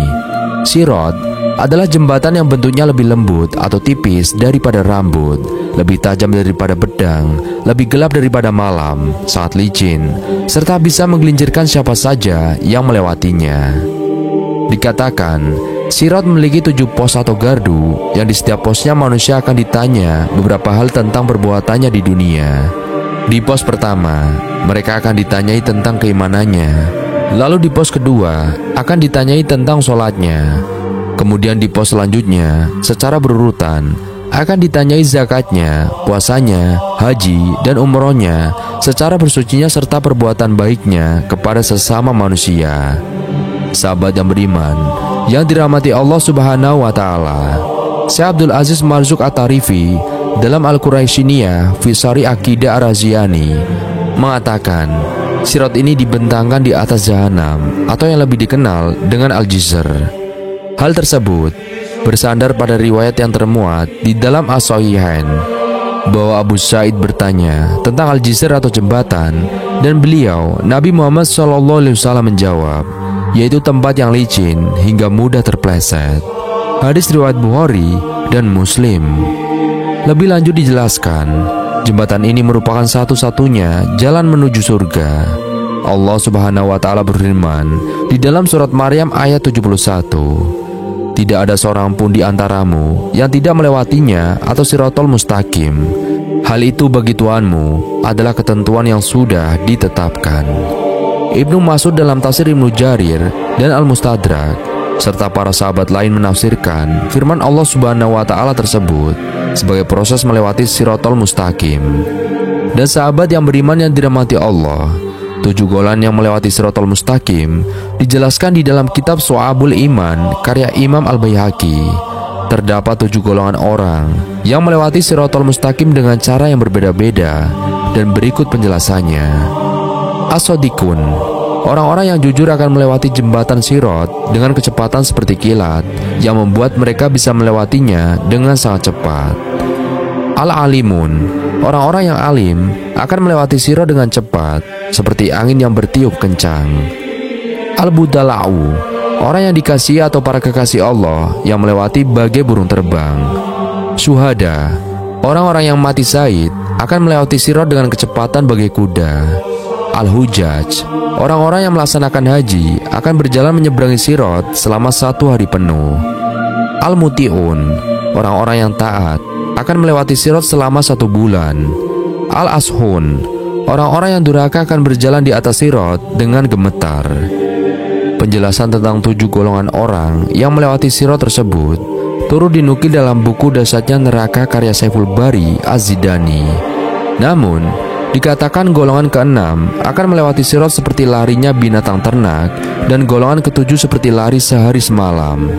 Sirat adalah jembatan yang bentuknya lebih lembut atau tipis daripada rambut, lebih tajam daripada pedang, lebih gelap daripada malam, sangat licin, serta bisa menggelincirkan siapa saja yang melewatinya. Dikatakan, sirat memiliki 7 pos atau gardu yang di setiap posnya manusia akan ditanya beberapa hal tentang perbuatannya di dunia. Di pos pertama, mereka akan ditanyai tentang keimanannya. Lalu di pos kedua, akan ditanyai tentang sholatnya. Kemudian di pos selanjutnya, secara berurutan, akan ditanyai zakatnya, puasanya, haji, dan umrohnya, secara bersucinya serta perbuatan baiknya kepada sesama manusia. Sahabat yang beriman, yang dirahmati Allah Subhanahu wa Ta'ala, Syekh Abdul Aziz Marzuq At-Tarifi dalam Al-Quraisyniyah fi Sharh Aqidah Ar-Raziani mengatakan, sirat ini dibentangkan di atas jahanam atau yang lebih dikenal dengan Al-Jizr. Hal tersebut bersandar pada riwayat yang termuat di dalam As-Sahihain bahwa Abu Sa'id bertanya tentang Al-Jizr atau jembatan, dan beliau, Nabi Muhammad SAW, menjawab, yaitu tempat yang licin hingga mudah terpleset. Hadis riwayat Bukhari dan Muslim. Lebih lanjut dijelaskan, jembatan ini merupakan satu-satunya jalan menuju surga. Allah Subhanahu wa Ta'ala berfirman di dalam surat Maryam ayat 71, tidak ada seorang pun di antaramu yang tidak melewatinya atau siratal mustaqim. Hal itu bagi Tuhanmu adalah ketentuan yang sudah ditetapkan. Ibnu Mas'ud dalam tafsir Ibnu Jarir dan Al-Mustadrak serta para sahabat lain menafsirkan firman Allah Subhanahu wa Ta'ala tersebut sebagai proses melewati siratal mustaqim. Dan sahabat yang beriman yang dirahmati Allah, 7 golongan yang melewati siratal mustaqim dijelaskan di dalam kitab Syu'abul Iman karya Imam Al-Baihaqi. Terdapat 7 golongan orang yang melewati siratal mustaqim dengan cara yang berbeda-beda, dan berikut penjelasannya. As-Shadiqun, orang-orang yang jujur akan melewati jembatan sirat dengan kecepatan seperti kilat yang membuat mereka bisa melewatinya dengan sangat cepat. Al-Alimun, orang-orang yang alim akan melewati sirat dengan cepat seperti angin yang bertiup kencang. Al-Budala'u, orang yang dikasihi atau para kekasih Allah yang melewati bagai burung terbang. Syuhada, orang-orang yang mati syahid akan melewati sirat dengan kecepatan bagai kuda. Al-Hujjaj, orang-orang yang melaksanakan haji akan berjalan menyeberangi sirat selama 1 hari penuh. Al-Muti'un, orang-orang yang taat akan melewati sirat selama 1 bulan. Al-Ashun, orang-orang yang durhaka akan berjalan di atas sirat dengan gemetar. Penjelasan tentang 7 golongan orang yang melewati sirat tersebut turut dinukil dalam buku Dahsyatnya Neraka karya Saiful Bari Az-Zidani. Namun, dikatakan golongan ke-6 akan melewati sirat seperti larinya binatang ternak, dan golongan ke-7 seperti lari sehari semalam.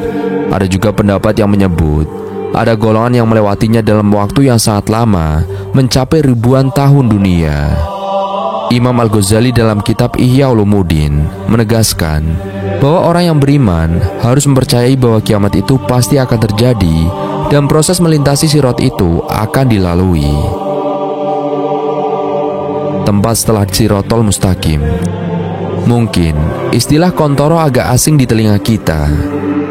Ada juga pendapat yang menyebut ada golongan yang melewatinya dalam waktu yang sangat lama, mencapai ribuan tahun dunia. Imam Al-Ghazali dalam kitab Ihya Ulumuddin menegaskan bahwa orang yang beriman harus mempercayai bahwa kiamat itu pasti akan terjadi dan proses melintasi sirat itu akan dilalui. Tempat setelah Siratal Mustaqim. Mungkin istilah Kontoro agak asing di telinga kita.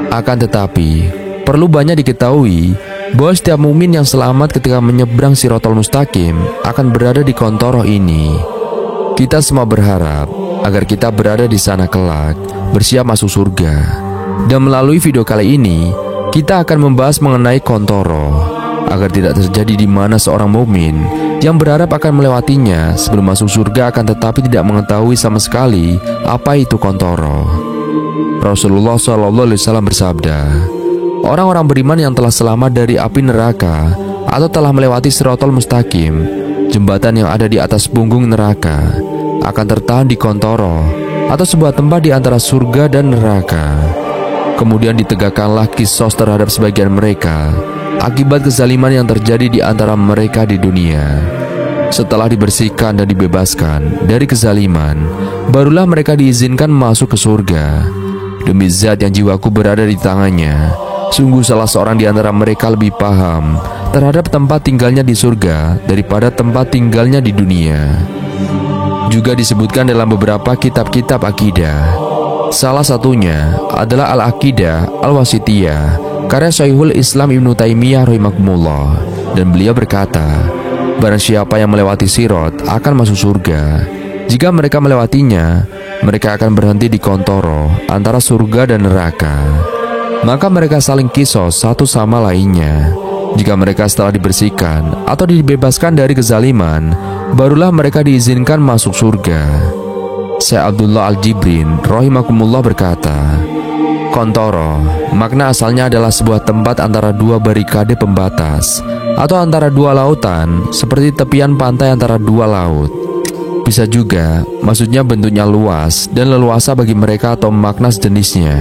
Akan tetapi, perlu banyak diketahui bahwa setiap mukmin yang selamat ketika menyeberang Siratal Mustaqim akan berada di Kontoro ini. Kita semua berharap agar kita berada di sana kelak, bersiap masuk surga. Dan melalui video kali ini, kita akan membahas mengenai Kontoro, agar tidak terjadi di mana seorang mukmin yang berharap akan melewatinya sebelum masuk surga akan tetapi tidak mengetahui sama sekali apa itu Kontoro. Rasulullah SAW bersabda, orang-orang beriman yang telah selamat dari api neraka atau telah melewati Siratal Mustaqim, jembatan yang ada di atas punggung neraka, akan tertahan di Kontoro atau sebuah tempat di antara surga dan neraka. Kemudian ditegakkanlah kisos terhadap sebagian mereka akibat kezaliman yang terjadi di antara mereka di dunia. Setelah dibersihkan dan dibebaskan dari kezaliman, barulah mereka diizinkan masuk ke surga. Demi zat yang jiwaku berada di tangannya, sungguh salah seorang di antara mereka lebih paham terhadap tempat tinggalnya di surga daripada tempat tinggalnya di dunia. Juga disebutkan dalam beberapa kitab-kitab akidah. Salah satunya adalah Al-Aqidah Al-Wasithiyah karya Syekhul Islam Ibnu Taimiyah rahimahullah, dan beliau berkata, barang siapa yang melewati sirat akan masuk surga. Jika mereka melewatinya, mereka akan berhenti di Kontoro antara surga dan neraka. Maka mereka saling kisos satu sama lainnya. Jika mereka setelah dibersihkan atau dibebaskan dari kezaliman, barulah mereka diizinkan masuk surga. Syekh Abdullah Al-Jibrin rahimahumullah berkata, Kontoro, makna asalnya adalah sebuah tempat antara dua barikade pembatas atau antara dua lautan, seperti tepian pantai antara dua laut. Bisa juga maksudnya bentuknya luas dan leluasa bagi mereka atau makna sejenisnya.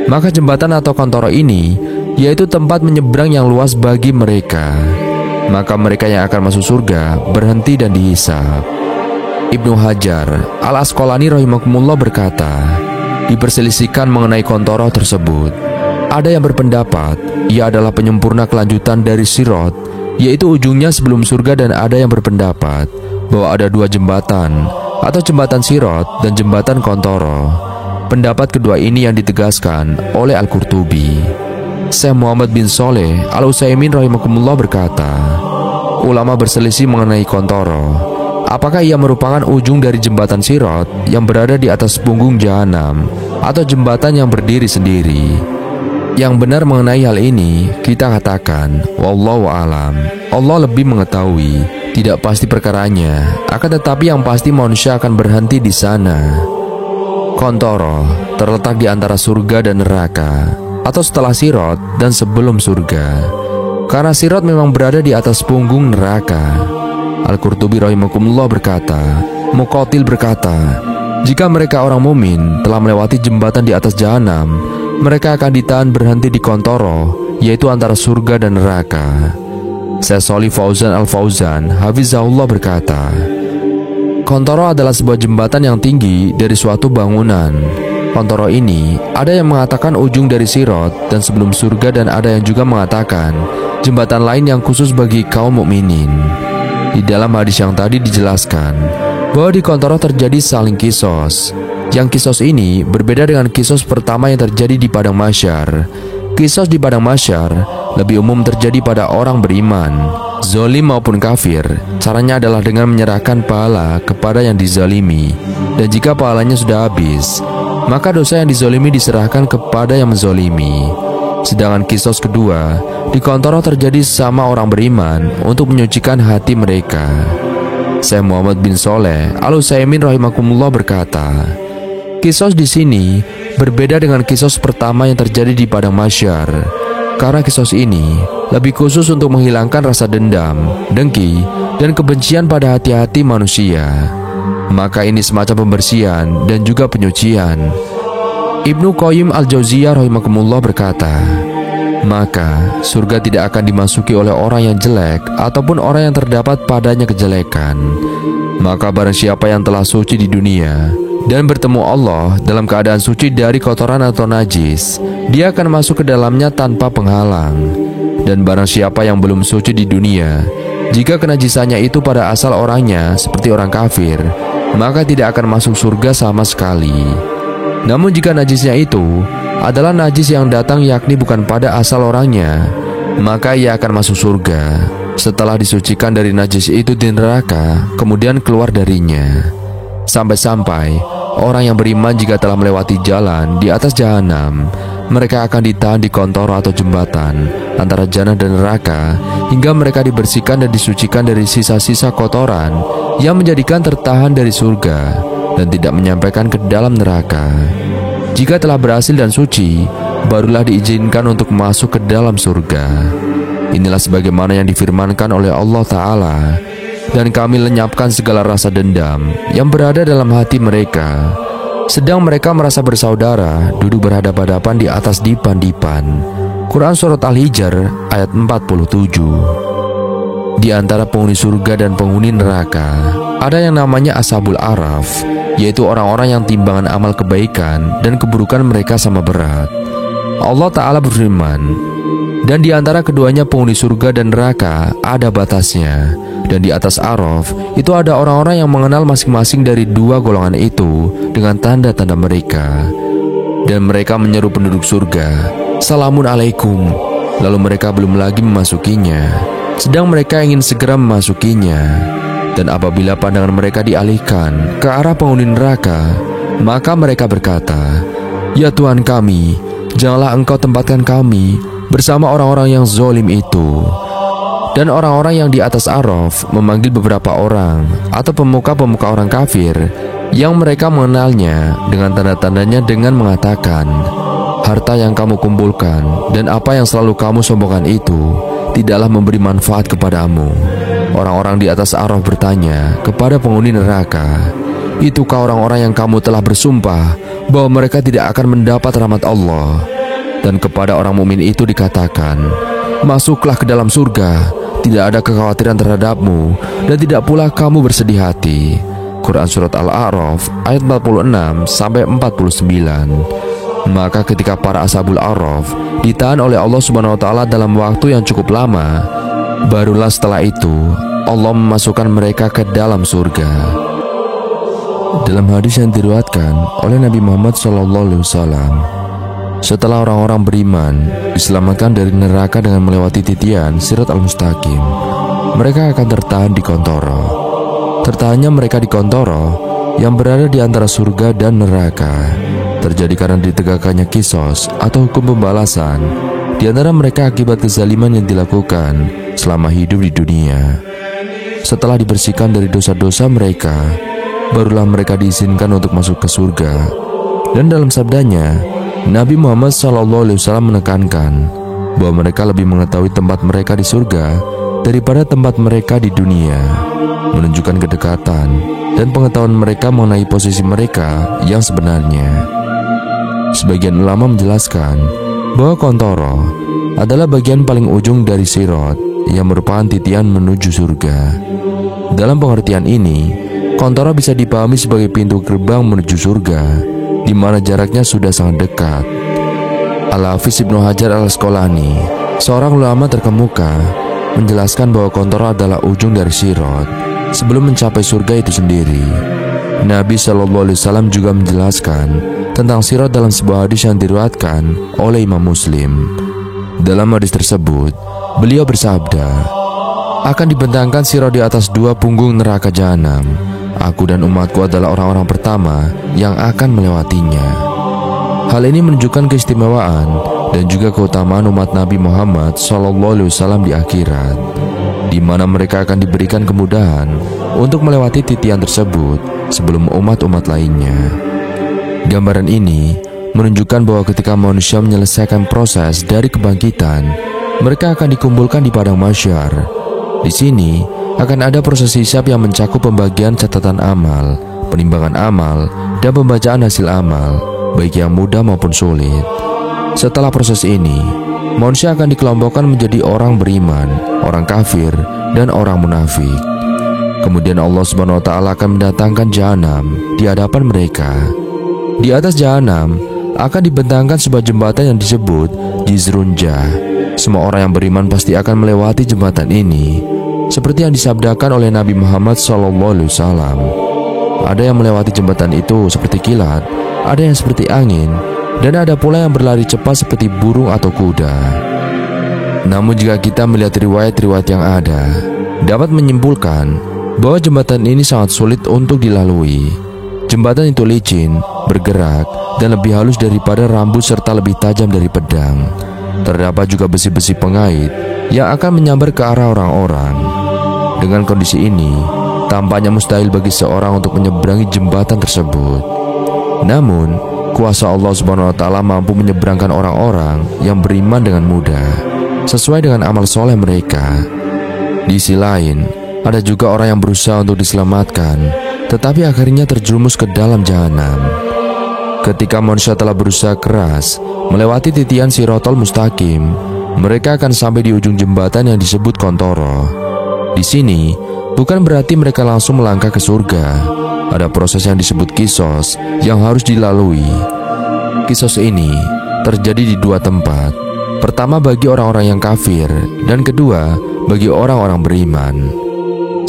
Maka jembatan atau kontoro ini yaitu tempat menyeberang yang luas bagi mereka. Maka mereka yang akan masuk surga berhenti dan dihisab. Ibnu Hajar Al-Asqalani rahimakumullah berkata, diperselisihkan mengenai kontoro tersebut. Ada yang berpendapat ia adalah penyempurna kelanjutan dari Sirat, yaitu ujungnya sebelum surga, dan ada yang berpendapat bahwa ada dua jembatan, atau jembatan Sirat dan jembatan Kontoro. Pendapat kedua ini yang ditegaskan oleh Al-Qurtubi. Syekh Muhammad bin Shalih Al-Utsaimin rahimakumullah berkata, ulama berselisih mengenai Kontoro. Apakah ia merupakan ujung dari jembatan Sirat yang berada di atas punggung Jahanam, atau jembatan yang berdiri sendiri? Yang benar mengenai hal ini, kita katakan, wallahu alam, Allah lebih mengetahui. Tidak pasti perkaranya, akan tetapi yang pasti manusia akan berhenti di sana. Kontoro terletak di antara surga dan neraka, atau setelah Sirat dan sebelum surga. Karena Sirat memang berada di atas punggung neraka. Al-Qurtubi rahimakumullah berkata, Muqatil berkata, jika mereka orang mumin telah melewati jembatan di atas Jahanam, mereka akan ditahan berhenti di Kontoro, yaitu antara surga dan neraka. Syekh Shalih Fauzan Al-Fauzan hafizahullah berkata, Kontoro adalah sebuah jembatan yang tinggi dari suatu bangunan. Kontoro ini ada yang mengatakan ujung dari Sirat dan sebelum surga, dan ada yang juga mengatakan jembatan lain yang khusus bagi kaum mukminin. Di dalam hadis yang tadi dijelaskan bahwa di Kontoro terjadi saling kisos. Yang kisos ini berbeda dengan kisos pertama yang terjadi di Padang Mahsyar. Kisos di Padang Mahsyar lebih umum terjadi pada orang beriman, zalim maupun kafir. Caranya adalah dengan menyerahkan pahala kepada yang dizalimi, dan jika pahalanya sudah habis, maka dosa yang dizalimi diserahkan kepada yang menzalimi. Sedangkan kisos kedua di Kontoro terjadi sama orang beriman untuk menyucikan hati mereka. Syekh Muhammad bin Shalih Al-Utsaimin rahimakumullah berkata, kisos di sini berbeda dengan kisos pertama yang terjadi di Padang Mahsyar. Karena kisos ini lebih khusus untuk menghilangkan rasa dendam, dengki, dan kebencian pada hati-hati manusia. Maka ini semacam pembersihan dan juga penyucian. Ibnu Qayyim Al-Jauziyah rahimakumullah berkata, maka surga tidak akan dimasuki oleh orang yang jelek ataupun orang yang terdapat padanya kejelekan. Maka barang siapa yang telah suci di dunia dan bertemu Allah dalam keadaan suci dari kotoran atau najis, dia akan masuk ke dalamnya tanpa penghalang. Dan barang siapa yang belum suci di dunia, jika kenajisannya itu pada asal orangnya seperti orang kafir, maka tidak akan masuk surga sama sekali. Namun jika najisnya itu adalah najis yang datang yakni bukan pada asal orangnya, maka ia akan masuk surga setelah disucikan dari najis itu di neraka, kemudian keluar darinya. Sampai-sampai orang yang beriman jika telah melewati jalan di atas Jahanam, mereka akan ditahan di Kontoro atau jembatan antara jannah dan neraka, hingga mereka dibersihkan dan disucikan dari sisa-sisa kotoran yang menjadikan tertahan dari surga dan tidak menyampaikan ke dalam neraka. Jika telah berhasil dan suci, barulah diizinkan untuk masuk ke dalam surga. Inilah sebagaimana yang difirmankan oleh Allah Ta'ala, dan kami lenyapkan segala rasa dendam yang berada dalam hati mereka, sedang mereka merasa bersaudara duduk berhadapan-hadapan di atas dipan-dipan. Quran Surat Al-Hijr ayat 47. Di antara penghuni surga dan penghuni neraka ada yang namanya Ashabul Araf, yaitu orang-orang yang timbangan amal kebaikan dan keburukan mereka sama berat. Allah Ta'ala berfirman, dan di antara keduanya penghuni surga dan neraka ada batasnya, dan di atas Araf itu ada orang-orang yang mengenal masing-masing dari dua golongan itu dengan tanda-tanda mereka. Dan mereka menyeru penduduk surga, Salamun alaikum. Lalu mereka belum lagi memasukinya, sedang mereka ingin segera memasukinya. Dan apabila pandangan mereka dialihkan ke arah penghuni neraka, maka mereka berkata, Ya Tuhan kami, janganlah Engkau tempatkan kami bersama orang-orang yang zalim itu. Dan orang-orang yang di atas Araf memanggil beberapa orang atau pemuka-pemuka orang kafir yang mereka mengenalnya dengan tanda-tandanya dengan mengatakan, Harta yang kamu kumpulkan dan apa yang selalu kamu sombongkan itu tidaklah memberi manfaat kepadamu. Orang-orang di atas Araf bertanya kepada penghuni neraka, itukah orang-orang yang kamu telah bersumpah bahwa mereka tidak akan mendapat rahmat Allah? Dan kepada orang mukmin itu dikatakan, masuklah ke dalam surga, tidak ada kekhawatiran terhadapmu dan tidak pula kamu bersedih hati. Quran Surat Al-A'raf ayat 46-49. Maka ketika para ashabul Araf ditahan oleh Allah Subhanahu wa Ta'ala dalam waktu yang cukup lama, barulah setelah itu Allah memasukkan mereka ke dalam surga. Dalam hadis yang diriwayatkan oleh Nabi Muhammad SAW, setelah orang-orang beriman diselamatkan dari neraka dengan melewati titian Sirat Al-Mustaqim, mereka akan tertahan di Qantara. Tertahannya mereka di Qantara yang berada di antara surga dan neraka terjadi karena ditegakkannya kisos atau hukum pembalasan di antara mereka akibat kezaliman yang dilakukan selama hidup di dunia. Setelah dibersihkan dari dosa-dosa mereka, barulah mereka diizinkan untuk masuk ke surga. Dan dalam sabdanya, Nabi Muhammad SAW menekankan bahwa mereka lebih mengetahui tempat mereka di surga daripada tempat mereka di dunia, menunjukkan kedekatan dan pengetahuan mereka mengenai posisi mereka yang sebenarnya. Sebagian ulama menjelaskan bahwa Qantara adalah bagian paling ujung dari Sirat yang merupakan titian menuju surga. Dalam pengertian ini, Qantara bisa dipahami sebagai pintu gerbang menuju surga, di mana jaraknya sudah sangat dekat. Al-Hafiz Ibnu Hajar Al-Asqalani, seorang ulama terkemuka, menjelaskan bahwa Qantara adalah ujung dari Sirat sebelum mencapai surga itu sendiri. Nabi SAW juga menjelaskan tentang Sirat dalam sebuah hadis yang diriwayatkan oleh Imam Muslim. Dalam hadis tersebut, beliau bersabda, akan dibentangkan Sirat di atas dua punggung neraka jahanam. Aku dan umatku adalah orang-orang pertama yang akan melewatinya. Hal ini menunjukkan keistimewaan dan juga keutamaan umat Nabi Muhammad SAW di akhirat, di mana mereka akan diberikan kemudahan untuk melewati titian tersebut sebelum umat-umat lainnya. Gambaran ini menunjukkan bahwa ketika manusia menyelesaikan proses dari kebangkitan, mereka akan dikumpulkan di padang mahsyar. Di sini akan ada proses hisab yang mencakup pembagian catatan amal, penimbangan amal, dan pembacaan hasil amal, baik yang mudah maupun sulit. Setelah proses ini, manusia akan dikelompokkan menjadi orang beriman, orang kafir, dan orang munafik. Kemudian Allah Subhanahu wa Ta'ala akan mendatangkan jahanam di hadapan mereka. Di atas jahanam akan dibentangkan sebuah jembatan yang disebut Jizrunjah. Semua orang yang beriman pasti akan melewati jembatan ini, seperti yang disabdakan oleh Nabi Muhammad SAW. Ada yang melewati jembatan itu seperti kilat, ada yang seperti angin, dan ada pula yang berlari cepat seperti burung atau kuda. Namun jika kita melihat riwayat-riwayat yang ada, dapat menyimpulkan bahwa jembatan ini sangat sulit untuk dilalui. Jembatan itu licin, bergerak, dan lebih halus daripada rambut serta lebih tajam dari pedang. Terdapat juga besi-besi pengait yang akan menyambar ke arah orang-orang. Dengan kondisi ini, tampaknya mustahil bagi seorang untuk menyeberangi jembatan tersebut. Namun, kuasa Allah Subhanahu wa Ta'ala mampu menyeberangkan orang-orang yang beriman dengan mudah, sesuai dengan amal soleh mereka. Di sisi lain, ada juga orang yang berusaha untuk diselamatkan, tetapi akhirnya terjerumus ke dalam jahanam. Ketika manusia telah berusaha keras melewati titian Siratal Mustaqim, mereka akan sampai di ujung jembatan yang disebut Qantara. Di sini, bukan berarti mereka langsung melangkah ke surga. Ada proses yang disebut kisos yang harus dilalui. Kisos ini terjadi di dua tempat. Pertama bagi orang-orang yang kafir, dan kedua bagi orang-orang beriman.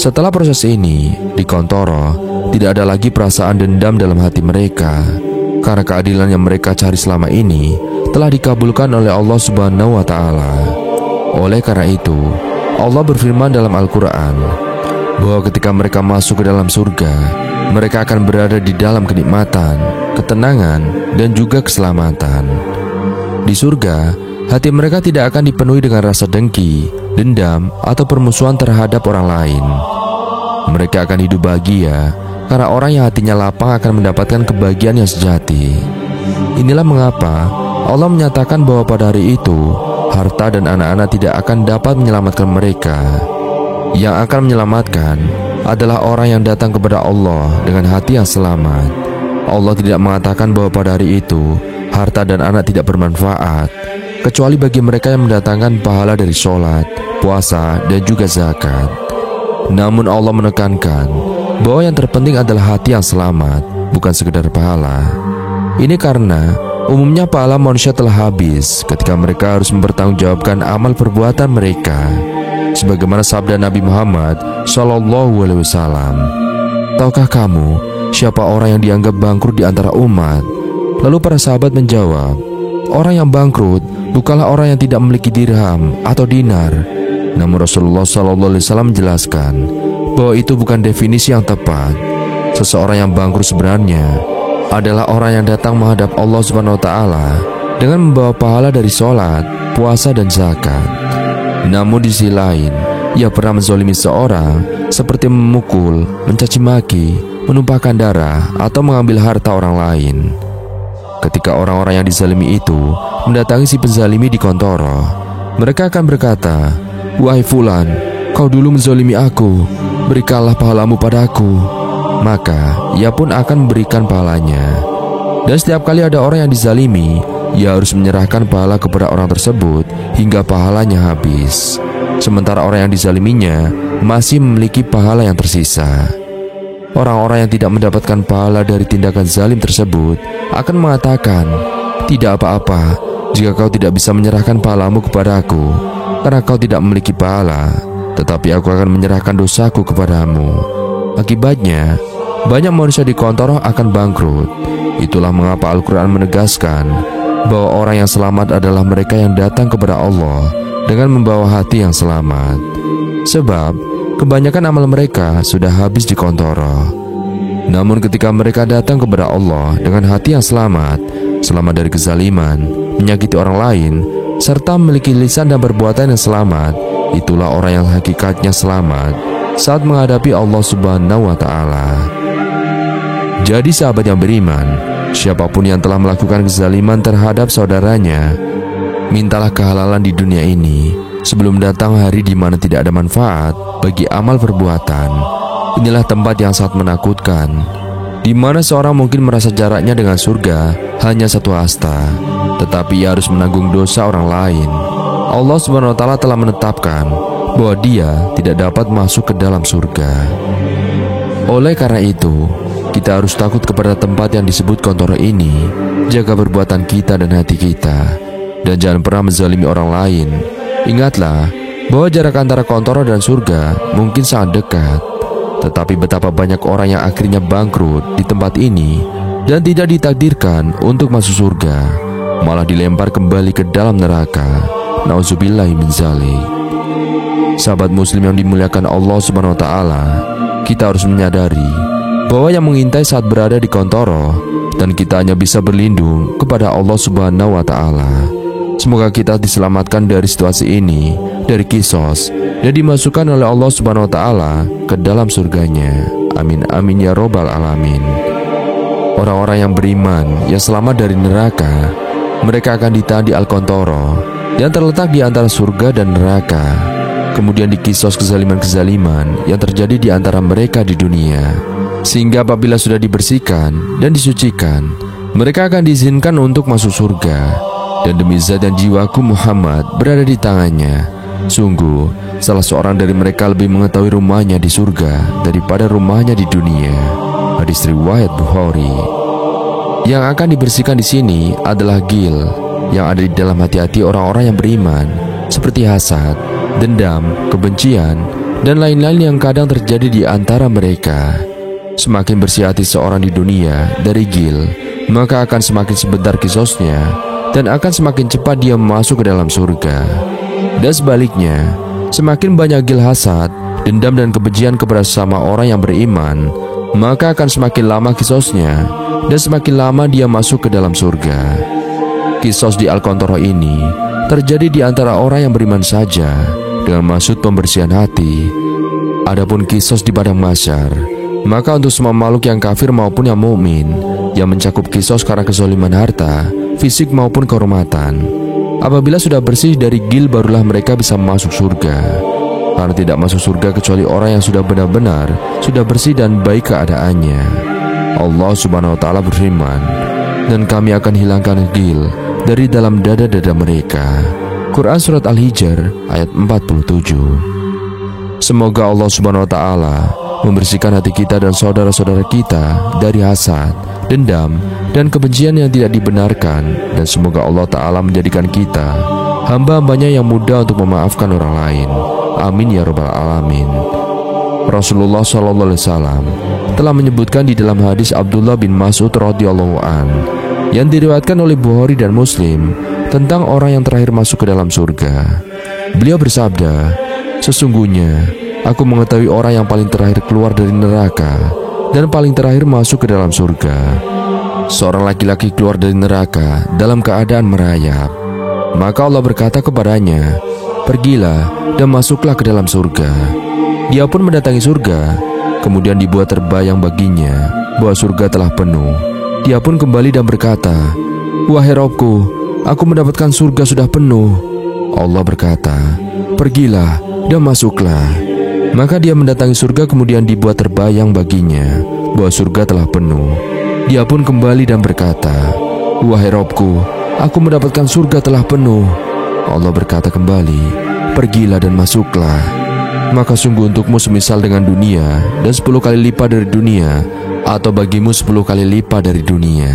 Setelah proses ini, di Qantara tidak ada lagi perasaan dendam dalam hati mereka, karena keadilan yang mereka cari selama ini telah dikabulkan oleh Allah Subhanahu wa Ta'ala. Oleh karena itu, Allah berfirman dalam Al-Quran bahwa ketika mereka masuk ke dalam surga, mereka akan berada di dalam kenikmatan, ketenangan, dan juga keselamatan. Di surga, hati mereka tidak akan dipenuhi dengan rasa dengki, dendam, atau permusuhan terhadap orang lain. Mereka akan hidup bahagia karena orang yang hatinya lapang akan mendapatkan kebahagiaan yang sejati. Inilah mengapa Allah menyatakan bahwa pada hari itu harta dan anak-anak tidak akan dapat menyelamatkan mereka. Yang akan menyelamatkan adalah orang yang datang kepada Allah dengan hati yang selamat. Allah tidak mengatakan bahwa pada hari itu harta dan anak tidak bermanfaat, kecuali bagi mereka yang mendatangkan pahala dari sholat, puasa, dan juga zakat. Namun Allah menekankan bahwa yang terpenting adalah hati yang selamat, bukan sekedar pahala. Ini karena umumnya pahala manusia telah habis ketika mereka harus mempertanggungjawabkan amal perbuatan mereka. Sebagaimana sabda Nabi Muhammad SAW, "Tahukah kamu siapa orang yang dianggap bangkrut di antara umat?" Lalu para sahabat menjawab, "Orang yang bangkrut bukanlah orang yang tidak memiliki dirham atau dinar." Namun Rasulullah SAW menjelaskan bahwa itu bukan definisi yang tepat. Seseorang yang bangkrut sebenarnya adalah orang yang datang menghadap Allah Subhanahu wa Ta'ala dengan membawa pahala dari sholat, puasa, dan zakat. Namun di sisi lain, ia pernah menzalimi seorang seperti memukul, mencaci maki, menumpahkan darah, atau mengambil harta orang lain. Ketika orang-orang yang dizalimi itu mendatangi si penzalimi di kontoro, mereka akan berkata, "Wahai fulan, kau dulu menzalimi aku, berikanlah pahalamu padaku." Maka ia pun akan memberikan pahalanya. Dan setiap kali ada orang yang dizalimi, ia harus menyerahkan pahala kepada orang tersebut hingga pahalanya habis. Sementara orang yang dizaliminya masih memiliki pahala yang tersisa. Orang-orang yang tidak mendapatkan pahala dari tindakan zalim tersebut akan mengatakan, "Tidak apa-apa jika kau tidak bisa menyerahkan pahalamu kepadaku, karena kau tidak memiliki pahala, tetapi aku akan menyerahkan dosaku kepadamu." Akibatnya, banyak manusia di kontoroh akan bangkrut. Itulah mengapa Al-Quran menegaskan bahwa orang yang selamat adalah mereka yang datang kepada Allah dengan membawa hati yang selamat. Sebab kebanyakan amal mereka sudah habis di kontoroh. Namun ketika mereka datang kepada Allah dengan hati yang selamat dari kezaliman, menyakiti orang lain, serta memiliki lisan dan perbuatan yang selamat, itulah orang yang hakikatnya selamat saat menghadapi Allah Subhanahu wa Ta'ala. Jadi sahabat yang beriman, siapapun yang telah melakukan kezaliman terhadap saudaranya, mintalah kehalalan di dunia ini sebelum datang hari di mana tidak ada manfaat bagi amal perbuatan. Inilah tempat yang sangat menakutkan, di mana seorang mungkin merasa jaraknya dengan surga hanya satu hasta, tetapi ia harus menanggung dosa orang lain. Allah Subhanahu wa Ta'ala telah menetapkan bahwa dia tidak dapat masuk ke dalam surga. Oleh karena itu, kita harus takut kepada tempat yang disebut kontoro ini. Jaga perbuatan kita dan hati kita, dan jangan pernah menzalimi orang lain. Ingatlah bahwa jarak antara kontoro dan surga mungkin sangat dekat, tetapi betapa banyak orang yang akhirnya bangkrut di tempat ini dan tidak ditakdirkan untuk masuk surga, malah dilempar kembali ke dalam neraka. Nauzubillahi min dzalik. Sahabat muslim yang dimuliakan Allah Subhanahu wa Ta'ala, kita harus menyadari bahwa yang mengintai saat berada di kontoro, dan kita hanya bisa berlindung kepada Allah Subhanahu wa Ta'ala. Semoga kita diselamatkan dari situasi ini, dari kisos, dan dimasukkan oleh Allah Subhanahu wa Ta'ala ke dalam surganya. Amin amin ya robbal alamin. Orang-orang yang beriman yang selamat dari neraka, mereka akan ditahan di Al-Kontoro yang terletak di antara surga dan neraka. Kemudian dikisos kezaliman-kezaliman yang terjadi di antara mereka di dunia, sehingga apabila sudah dibersihkan dan disucikan, mereka akan diizinkan untuk masuk surga. Dan demi zat dan jiwaku Muhammad berada di tangannya, sungguh salah seorang dari mereka lebih mengetahui rumahnya di surga daripada rumahnya di dunia. Hadis riwayat Bukhari. Yang akan dibersihkan di sini adalah ghil yang ada di dalam hati-hati orang-orang yang beriman, seperti hasad, dendam, kebencian, dan lain-lain yang kadang terjadi di antara mereka. Semakin bersih hati seorang di dunia dari ghil, maka akan semakin sebentar kisosnya, dan akan semakin cepat dia masuk ke dalam surga. Dan sebaliknya, semakin banyak ghil hasad, dendam dan kebencian kepada sesama orang yang beriman, maka akan semakin lama kisosnya, dan semakin lama dia masuk ke dalam surga. Kisos di Al-Kontoro ini terjadi di antara orang yang beriman saja, dengan maksud pembersihan hati. Adapun kisos di padang mahsyar, maka untuk semua makhluk yang kafir maupun yang mukmin, yang mencakup kisos karena kezaliman harta, fisik maupun kehormatan. Apabila sudah bersih dari gil, barulah mereka bisa masuk surga. Karena tidak masuk surga kecuali orang yang sudah benar-benar sudah bersih dan baik keadaannya. Allah Subhanahu wa Ta'ala berfirman, dan kami akan hilangkan gil dari dalam dada-dada mereka. Quran Surat Al-Hijr ayat 47. Semoga Allah Subhanahu wa Ta'ala membersihkan hati kita dan saudara-saudara kita dari hasad, dendam, dan kebencian yang tidak dibenarkan. Dan semoga Allah Ta'ala menjadikan kita hamba-hambanya yang mudah untuk memaafkan orang lain. Amin ya rabbal alamin. Rasulullah SAW telah menyebutkan di dalam hadis Abdullah bin Mas'ud radhiyallahu an yang diriwayatkan oleh Bukhari dan Muslim tentang orang yang terakhir masuk ke dalam surga. Beliau bersabda, sesungguhnya aku mengetahui orang yang paling terakhir keluar dari neraka dan paling terakhir masuk ke dalam surga. Seorang laki-laki keluar dari neraka dalam keadaan merayap. Maka Allah berkata kepadanya, pergilah dan masuklah ke dalam surga. Dia pun mendatangi surga. Kemudian dibuat terbayang baginya bahwa surga telah penuh. Dia pun kembali dan berkata, wahai Robku, aku mendapatkan surga sudah penuh. Allah berkata, pergilah dan masuklah. Maka dia mendatangi surga, kemudian dibuat terbayang baginya bahwa surga telah penuh. Dia pun kembali dan berkata, wahai Robku, aku mendapatkan surga telah penuh. Allah berkata kembali, pergilah dan masuklah. Maka sungguh untukmu semisal dengan dunia dan 10 kali lipat dari dunia, atau bagimu 10 kali lipat dari dunia.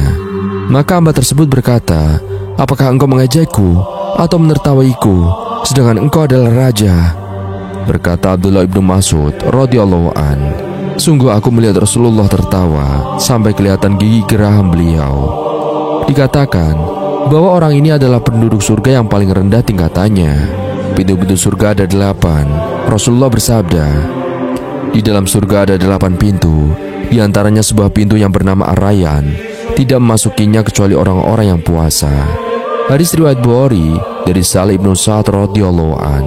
Maka hamba tersebut berkata, apakah engkau mengejekku atau menertawaiku, sedangkan engkau adalah raja? Berkata Abdullah ibnu Mas'ud radhiyallahu an, sungguh aku melihat Rasulullah tertawa sampai kelihatan gigi geraham beliau. Dikatakan bahwa orang ini adalah penduduk surga yang paling rendah tingkatannya. Pintu-pintu surga ada 8. Rasulullah bersabda, di dalam surga ada 8 pintu. Di antaranya sebuah pintu yang bernama Ar-Rayyan, tidak memasukinya kecuali orang-orang yang puasa. Hadis riwayat Bukhari dari Salih ibnu Sa'ad radhiyallahu an.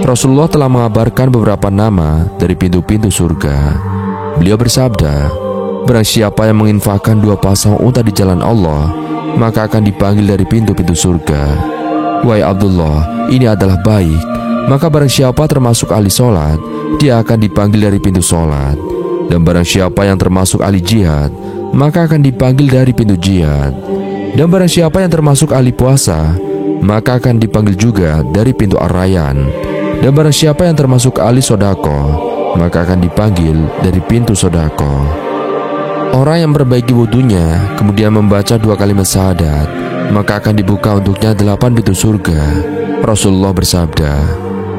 Rasulullah telah mengabarkan beberapa nama dari pintu-pintu surga. Beliau bersabda, barang siapa yang menginfakkan 2 pasang unta di jalan Allah, maka akan dipanggil dari pintu-pintu surga. Wahai Abdullah, ini adalah baik. Maka barang siapa termasuk ahli sholat, dia akan dipanggil dari pintu sholat. Dan barang siapa yang termasuk ahli jihad, maka akan dipanggil dari pintu jihad. Dan barang siapa yang termasuk ahli puasa, maka akan dipanggil juga dari pintu Ar-Rayyan. Dan barang siapa yang termasuk ahli sodako, maka akan dipanggil dari pintu sodako. Orang yang memperbaiki wudunya, kemudian membaca 2 kalimat syahadat, maka akan dibuka untuknya 8 pintu surga. Rasulullah bersabda,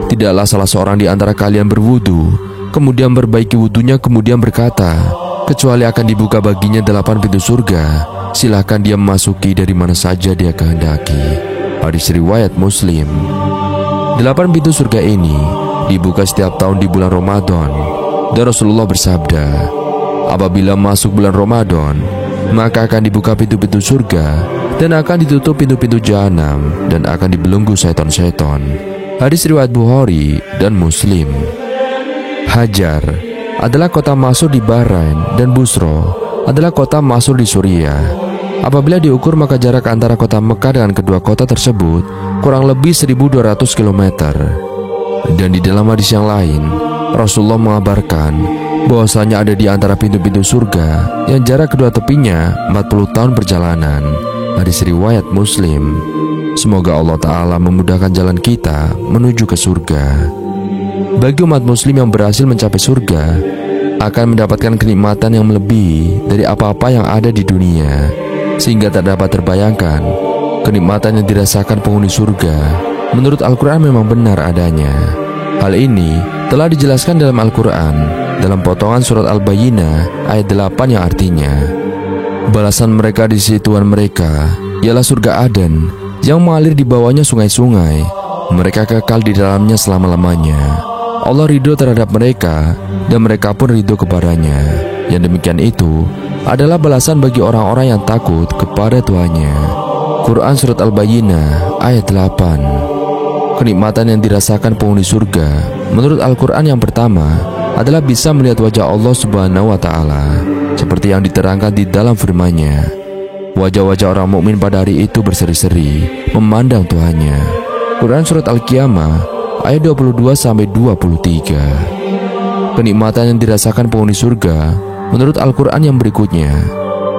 tidaklah salah seorang di antara kalian berwudu, kemudian memperbaiki wudunya, kemudian berkata, kecuali akan dibuka baginya 8 pintu surga. Silahkan dia memasuki dari mana saja dia kehendaki. Hadis riwayat Muslim. 8 pintu surga ini dibuka setiap tahun di bulan Ramadan. Dan Rasulullah bersabda, apabila masuk bulan Ramadan, maka akan dibuka pintu-pintu surga dan akan ditutup pintu-pintu jahanam dan akan dibelenggu syaitan-syaitan. Hadis riwayat Bukhari dan Muslim. Hajar adalah kota Masur di Bahrain dan Busro adalah kota Masur di Suriah. Apabila diukur, maka jarak antara kota Mekah dengan kedua kota tersebut kurang lebih 1200 km. Dan di dalam hadis yang lain, Rasulullah mengabarkan bahwasanya ada di antara pintu-pintu surga yang jarak kedua tepinya 40 tahun perjalanan. Hadis riwayat Muslim. Semoga Allah Ta'ala memudahkan jalan kita menuju ke surga. Bagi umat muslim yang berhasil mencapai surga, akan mendapatkan kenikmatan yang melebihi dari apa-apa yang ada di dunia, sehingga tak dapat terbayangkan kenikmatan yang dirasakan penghuni surga. Menurut Al-Quran memang benar adanya. Hal ini telah dijelaskan dalam Al-Quran dalam potongan surat Al-Bayyinah ayat 8 yang artinya, balasan mereka di sisi Tuhan mereka ialah surga Aden yang mengalir di bawahnya sungai-sungai. Mereka kekal di dalamnya selama-lamanya. Allah ridho terhadap mereka dan mereka pun ridho kepadanya. Yang demikian itu adalah balasan bagi orang-orang yang takut kepada Tuhannya. Quran Surat Al-Bayyinah ayat 8. Kenikmatan yang dirasakan penghuni surga menurut Al-Quran yang pertama adalah bisa melihat wajah Allah Subhanahu wa Ta'ala, seperti yang diterangkan di dalam firman-Nya, Wajah-wajah orang mukmin pada hari itu berseri-seri memandang Tuhannya. Quran Surat Al-Qiyamah ayat 22-23. Kenikmatan yang dirasakan penghuni surga menurut Al-Quran yang berikutnya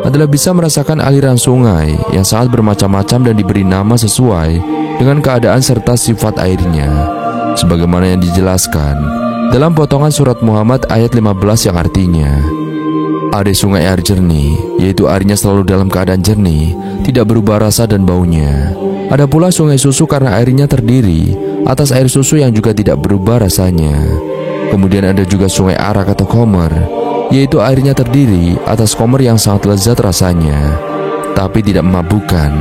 adalah bisa merasakan aliran sungai yang sangat bermacam-macam dan diberi nama sesuai dengan keadaan serta sifat airnya, sebagaimana yang dijelaskan dalam potongan surat Muhammad ayat 15 yang artinya, ada sungai air jernih, yaitu airnya selalu dalam keadaan jernih, tidak berubah rasa dan baunya. Ada pula sungai susu karena airnya terdiri atas air susu yang juga tidak berubah rasanya. Kemudian ada juga sungai arak atau khamr, yaitu airnya terdiri atas khamr yang sangat lezat rasanya, tapi tidak memabukkan.